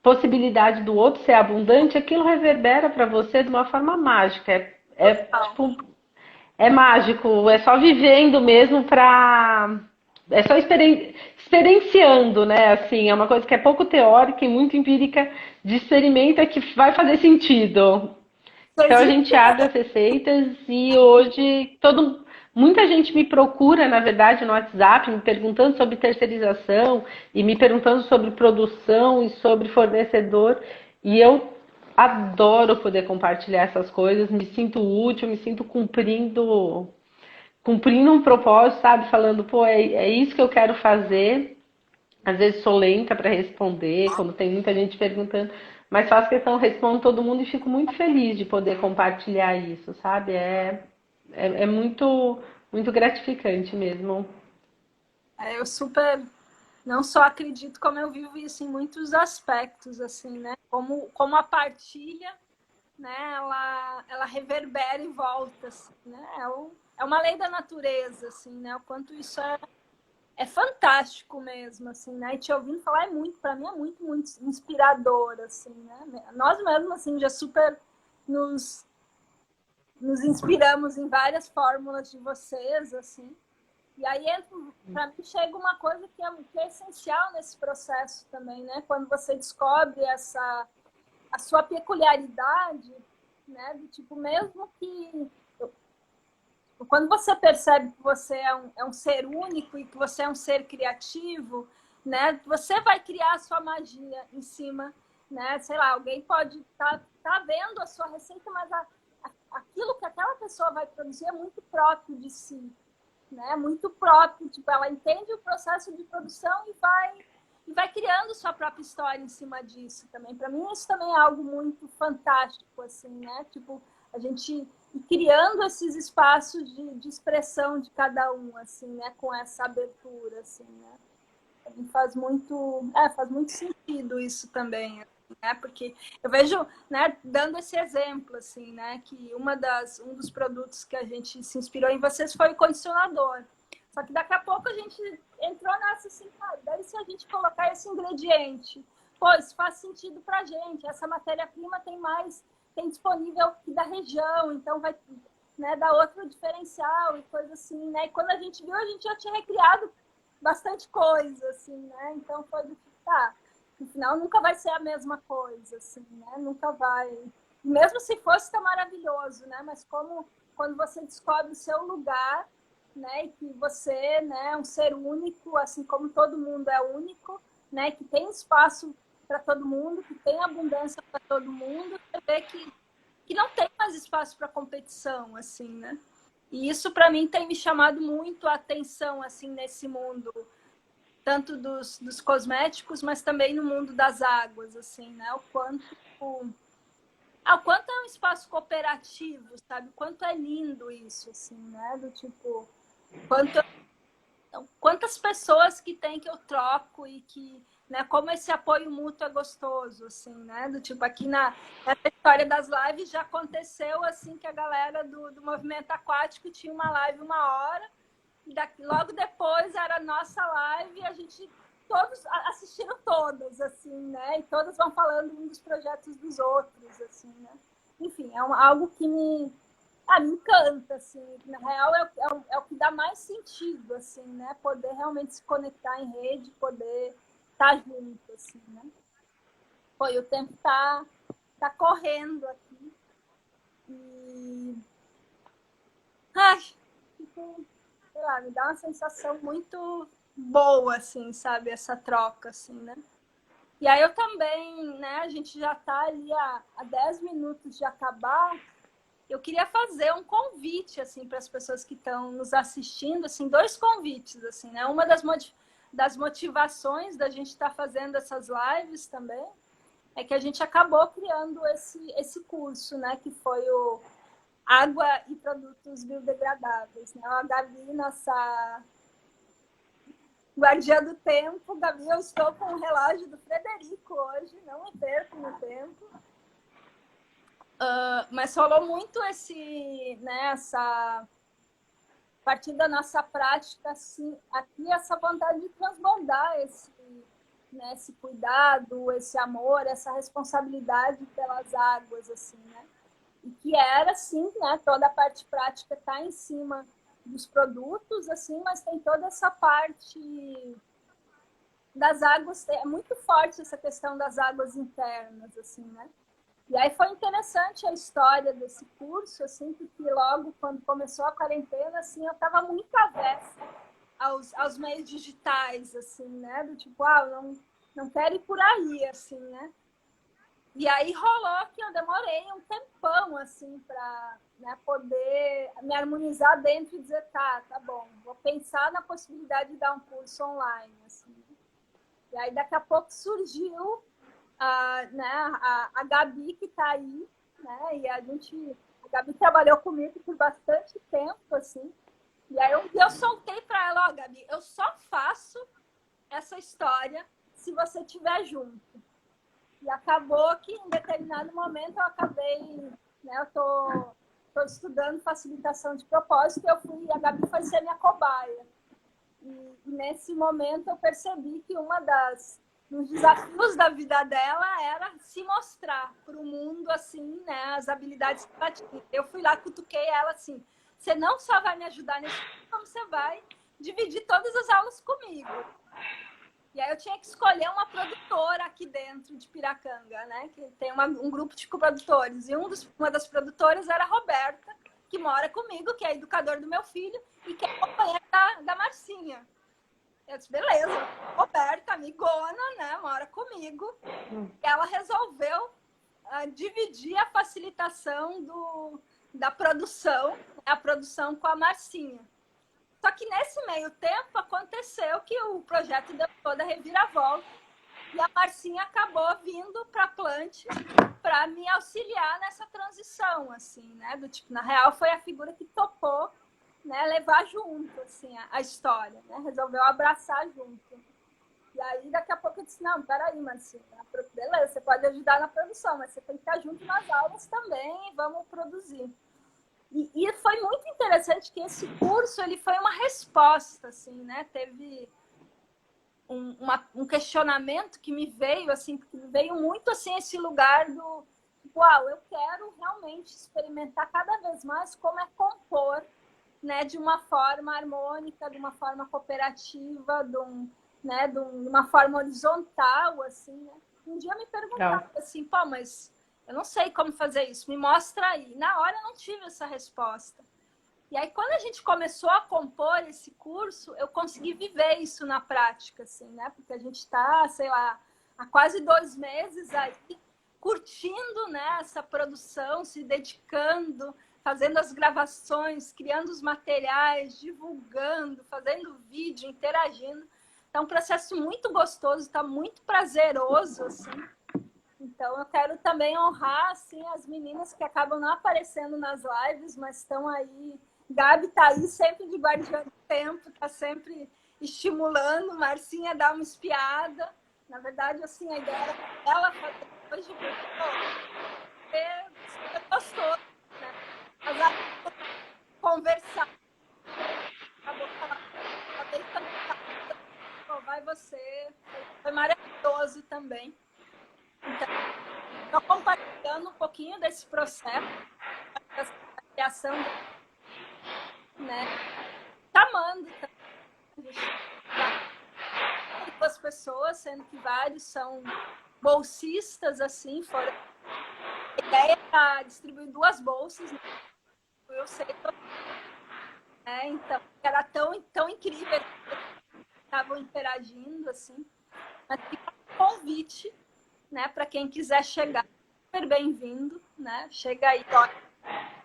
possibilidade do outro ser abundante, aquilo reverbera para você de uma forma mágica. Tipo, é mágico, é só vivendo mesmo para. É só experienciando, né? Assim, é uma coisa que é pouco teórica e muito empírica de experimenta que vai fazer sentido. Então a gente abre as receitas e hoje muita gente me procura, na verdade, no WhatsApp, me perguntando sobre terceirização e me perguntando sobre produção e sobre fornecedor. E eu adoro poder compartilhar essas coisas, me sinto útil, me sinto cumprindo um propósito, sabe? Falando, pô, é isso que eu quero fazer. Às vezes sou lenta para responder, quando tem muita gente perguntando, mas faço questão, respondo todo mundo e fico muito feliz de poder compartilhar isso, sabe? É muito, muito gratificante mesmo. Eu super não só acredito, como eu vivo isso em muitos aspectos, assim, né? Como a partilha, né? Ela reverbera e volta, assim, né? É uma lei da natureza, assim, né? O quanto isso é fantástico mesmo, assim, né? E te ouvindo falar é muito, para mim é muito, muito inspirador, assim, né? Nós mesmos, assim, já super nos, nos inspiramos em várias fórmulas de vocês, assim. E aí, para mim, chega uma coisa que é essencial nesse processo também, né? Quando você descobre a sua peculiaridade, né? Do tipo, mesmo que quando você percebe que você é um ser único e que você é um ser criativo, né? Você vai criar a sua magia em cima, né? Sei lá, alguém pode tá vendo a sua receita, mas aquilo que aquela pessoa vai produzir é muito próprio de si, né? Muito próprio, tipo, ela entende o processo de produção e vai criando sua própria história em cima disso também. Para mim isso também é algo muito fantástico, assim, né? Tipo, a gente ir criando esses espaços de expressão de cada um, assim, né? Com essa abertura, assim, né? Faz muito sentido isso também, né? Porque eu vejo, né, dando esse exemplo, assim, né, que um dos produtos que a gente se inspirou em vocês foi o condicionador. Só que daqui a pouco a gente entrou nessa assim, cara, daí se a gente colocar esse ingrediente, pô, isso faz sentido pra gente, essa matéria-prima tem disponível aqui da região, então vai, né, dar outro diferencial e coisa assim, né? E quando a gente viu, a gente já tinha recriado bastante coisa, assim, né? Então foi do tipo, tá, no final nunca vai ser a mesma coisa, assim, né? Nunca vai. Mesmo se fosse, tá maravilhoso, né? Mas como quando você descobre o seu lugar, né? E que você, né, é um ser único, assim como todo mundo é único, né? Que tem espaço para todo mundo, que tem abundância para todo mundo, você vê que não tem mais espaço para competição, assim, né? E isso para mim tem me chamado muito a atenção, assim, nesse mundo, tanto dos cosméticos, mas também no mundo das águas, assim, né? O quanto é um espaço cooperativo, sabe? O quanto é lindo isso, assim, né? Do tipo, quanto, quantas pessoas que tem que eu troco e que, né? Como esse apoio mútuo é gostoso, assim, né? Do tipo, aqui nessa história das lives já aconteceu, assim, que a galera do movimento aquático tinha uma live 1 hora, e logo depois era a nossa live e a gente todos assistiram todas, assim, né? E todas vão falando um dos projetos dos outros, assim, né? Enfim, algo que me encanta, assim. Na real, é o que dá mais sentido, assim, né? Poder realmente se conectar em rede, poder estar junto, assim, né? Pô, e o tempo tá correndo aqui. E... Ai, tipo, sei lá, me dá uma sensação muito boa, assim, sabe? Essa troca, assim, né? E aí eu também, né? A gente já tá ali a 10 minutos de acabar. Eu queria fazer um convite, assim, para as pessoas que estão nos assistindo, assim, 2 convites, assim, né? Uma das motivações da gente estar fazendo essas lives também é que a gente acabou criando esse curso, né? Que foi o Água e Produtos Biodegradáveis, né? A Gabi, nossa guardiã do tempo. Gabi, eu estou com o relógio do Frederico hoje, não me perco no tempo. Mas rolou muito né, a partir da nossa prática, assim, aqui essa vontade de transbordar né, esse cuidado, esse amor, essa responsabilidade pelas águas, assim, né? E que era, assim, né, toda a parte prática está em cima dos produtos, assim, mas tem toda essa parte das águas, é muito forte essa questão das águas internas, assim, né? E aí foi interessante a história desse curso, assim, porque logo quando começou a quarentena, assim, eu estava muito avessa aos meios digitais, assim, né? Do tipo, não quero ir por aí, assim, né? E aí rolou que eu demorei um tempão, assim, para, né, poder me harmonizar dentro e dizer, tá bom, vou pensar na possibilidade de dar um curso online, assim. E aí daqui a pouco surgiu né, a Gabi, que está aí, né? E a Gabi trabalhou comigo por bastante tempo, assim. E aí eu soltei para ela, Gabi, eu só faço essa história se você estiver junto. E acabou que em determinado momento eu acabei, né? Eu tô estudando facilitação de propósito, e a Gabi foi ser minha cobaia. E nesse momento eu percebi que dos desafios da vida dela era se mostrar para o mundo, assim, né, as habilidades que ela tinha. Eu fui lá, cutuquei ela assim, você não só vai me ajudar nesse como você vai dividir todas as aulas comigo. E aí eu tinha que escolher uma produtora aqui dentro de Piracanga, né? Que tem um grupo de coprodutores. E uma das produtoras era a Roberta, que mora comigo, que é educador do meu filho e que é companheira da Marcinha. Eu disse, beleza, Roberta, amigona, né? Mora comigo. E ela resolveu dividir a facilitação da produção, a produção com a Marcinha. Só que nesse meio tempo aconteceu que o projeto deu toda a reviravolta e a Marcinha acabou vindo para a Plant para me auxiliar nessa transição, assim, né? Do tipo, na real foi a figura que topou, né, levar junto, assim, a história, né? Resolveu abraçar junto. E aí daqui a pouco eu disse, não, peraí, Marcinha, beleza, você pode ajudar na produção, mas você tem que estar junto nas aulas também e vamos produzir. E foi muito interessante que esse curso ele foi uma resposta, assim, né? Teve um questionamento que me veio, assim, porque me veio muito assim esse lugar do uau, eu quero realmente experimentar cada vez mais como é compor, né, de uma forma harmônica, de uma forma cooperativa, de uma forma horizontal, assim, né? Um dia me perguntaram assim, pô, mas eu não sei como fazer isso, me mostra aí. Na hora eu não tive essa resposta. E aí, quando a gente começou a compor esse curso, eu consegui viver isso na prática, assim, né? Porque a gente está, sei lá, há quase 2 meses aí, curtindo, né, essa produção, se dedicando, fazendo as gravações, criando os materiais, divulgando, fazendo vídeo, interagindo. Então, é um processo muito gostoso, está muito prazeroso, assim. Então, eu quero também honrar, assim, as meninas que acabam não aparecendo nas lives, mas estão aí. Gabi está aí sempre de guardiã do tempo, está sempre estimulando. Marcinha dá uma espiada. Na verdade, assim, a ideia era ela fazer hoje, porque é gostoso, né? Mas conversar. Acabou falando, vai você. Foi maravilhoso também. Então, estou compartilhando um pouquinho desse processo, dessa criação, né? Chamando duas pessoas, sendo que vários são bolsistas, assim, fora. A ideia é distribuir 2 bolsas, né? Eu sei, né? Então, era tão incrível que estavam interagindo, assim. Mas fica um convite, né, para quem quiser chegar, super bem-vindo, né? Chega aí, ó,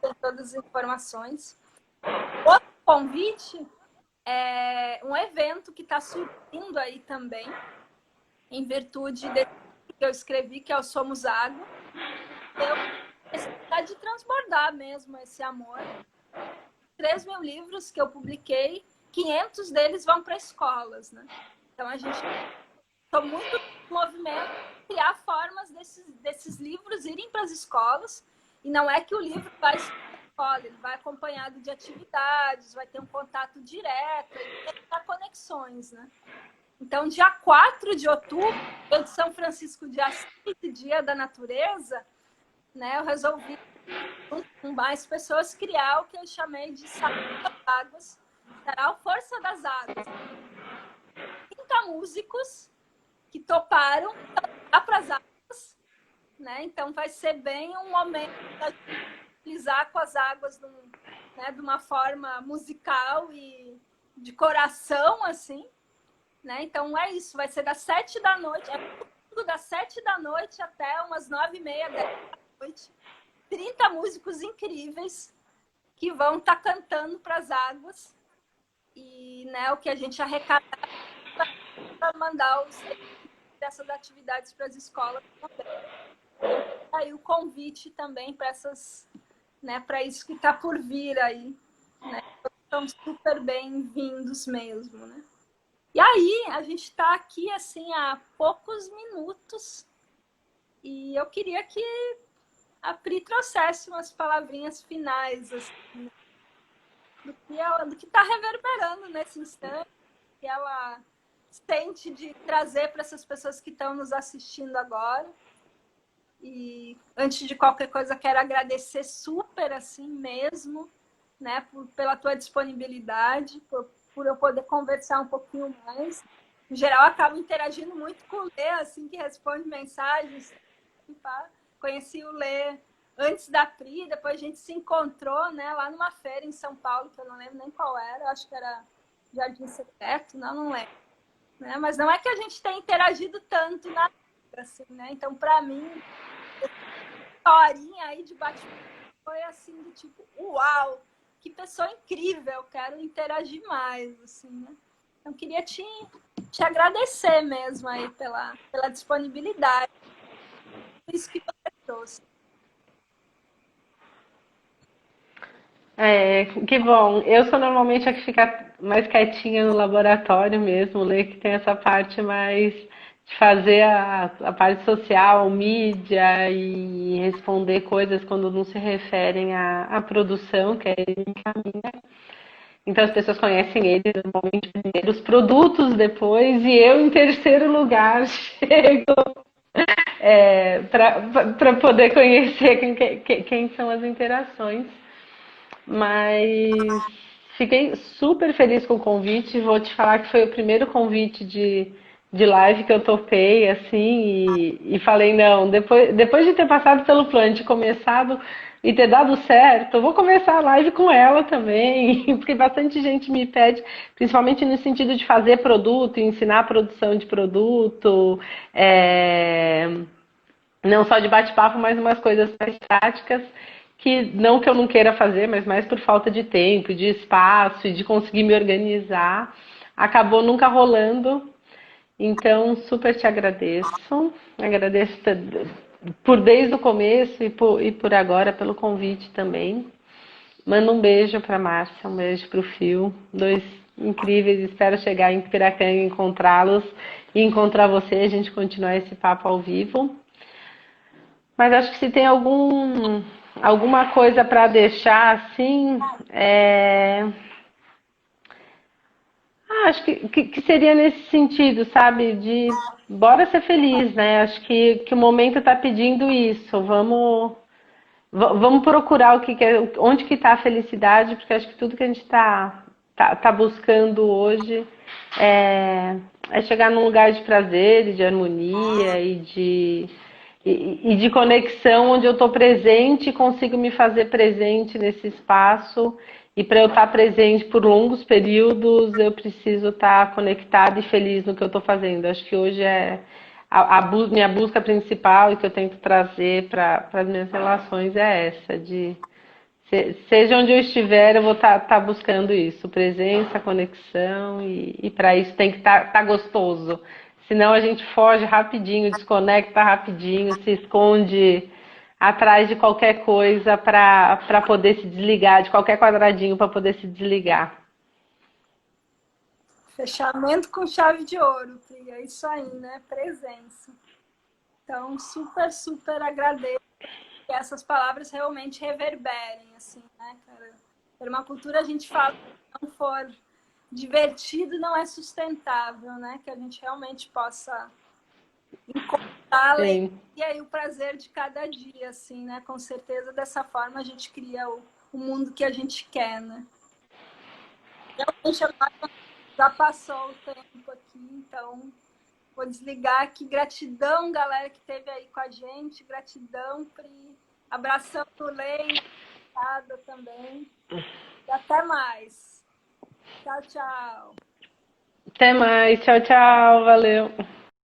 tem todas as informações. Outro convite é um evento que está surgindo aí também, em virtude desse que eu escrevi, que é o Somos Água. Eu necessidade de transbordar mesmo esse amor. 3.000 livros que eu publiquei, 500 deles vão para escolas, né? Então a gente está muito no movimento de criar formas desses livros irem para as escolas, e não é que o livro vai para a escola, ele vai acompanhado de atividades, vai ter um contato direto, vai ter conexões, né? Então, dia 4 de outubro, dia de São Francisco de Assis, Dia da Natureza, né, eu resolvi, com mais pessoas, criar o que eu chamei de Sarau das Águas, Sarau Força das Águas. 30 músicos que toparam para as águas, né? Então vai ser bem um momento de utilizar com as águas né, de uma forma musical e de coração, assim, né? Então é isso, vai ser das 7 da noite, das 7 da noite até umas 9h30 da noite. 30 músicos incríveis que vão estar cantando para as águas e, né, o que a gente arrecadar para mandar dessas atividades para as escolas também. Aí o convite também para essas, né, para isso que está por vir aí, né? São super bem-vindos mesmo, né? E aí a gente está aqui assim há poucos minutos e eu queria que a Pri trouxesse umas palavrinhas finais assim, do que está reverberando nesse instante. que ela sente de trazer para essas pessoas que estão nos assistindo agora. E antes de qualquer coisa, quero agradecer super assim mesmo, né, pela tua disponibilidade, por eu poder conversar um pouquinho mais. Em geral, eu acabo interagindo muito com o Lê, assim, que responde mensagens. Conheci o Lê antes da Pri, depois a gente se encontrou, né, lá numa feira em São Paulo, que eu não lembro nem qual era, acho que era Jardim Secreto, não lembro. Né? Mas não é que a gente tenha interagido tanto na vida, assim, né? Então, para mim, essa historinha aí de bate-papo foi assim, do tipo, uau, que pessoa incrível, quero interagir mais, assim, né? Então, queria te agradecer mesmo aí pela disponibilidade, por isso que você trouxe. Que bom. Eu sou normalmente a que fica mais quietinha no laboratório mesmo, Lê, que tem essa parte mais de fazer a parte social, mídia e responder coisas quando não se referem à produção, que é ele que encaminha. Então as pessoas conhecem ele normalmente primeiro, os produtos depois, e eu em terceiro lugar chego para poder conhecer quem são as interações. Mas fiquei super feliz com o convite. Vou te falar que foi o primeiro convite de live que eu topei, assim, e falei, não, depois de ter passado pelo plano, de começado e ter dado certo, eu vou começar a live com ela também, porque bastante gente me pede, principalmente no sentido de fazer produto, ensinar a produção de produto, não só de bate-papo, mas umas coisas mais práticas que não que eu não queira fazer, mas mais por falta de tempo, de espaço e de conseguir me organizar, acabou nunca rolando. Então, super te agradeço. Agradeço por desde o começo e por agora pelo convite também. Manda um beijo para a Márcia, um beijo para o Fio, dois incríveis. Espero chegar em Piracanga e encontrá-los e encontrar você, a gente continuar esse papo ao vivo. Mas acho que se tem alguma coisa para deixar assim, acho que seria nesse sentido, sabe? De bora ser feliz, né? Acho que o momento está pedindo isso. Vamos procurar onde que está a felicidade, porque acho que tudo que a gente tá buscando hoje é chegar num lugar de prazer, de harmonia e de conexão, onde eu estou presente e consigo me fazer presente nesse espaço. E para eu estar presente por longos períodos, eu preciso estar conectada e feliz no que eu estou fazendo. Acho que hoje é minha busca principal e que eu tento trazer para as minhas relações é essa, de seja onde eu estiver, eu vou estar buscando isso, presença, conexão, e para isso tem que estar gostoso. Senão a gente foge rapidinho, desconecta rapidinho, se esconde atrás de qualquer coisa para poder se desligar, de qualquer quadradinho para poder se desligar. Fechamento com chave de ouro, Pri. É isso aí, né? Presença. Então, super, super agradeço que essas palavras realmente reverberem, assim, né, cara? Permacultura, a gente fala que se não for divertido, não é sustentável, né? Que a gente realmente possa encontrar a alegria e o prazer de cada dia, assim, né? Com certeza, dessa forma, a gente cria o mundo que a gente quer, né? Realmente, agora já passou o tempo aqui, então vou desligar aqui. Gratidão, galera, que esteve aí com a gente. Gratidão, Pri. Abração pro Lei, também. E até mais. Tchau, tchau. Até mais. Tchau, tchau. Valeu.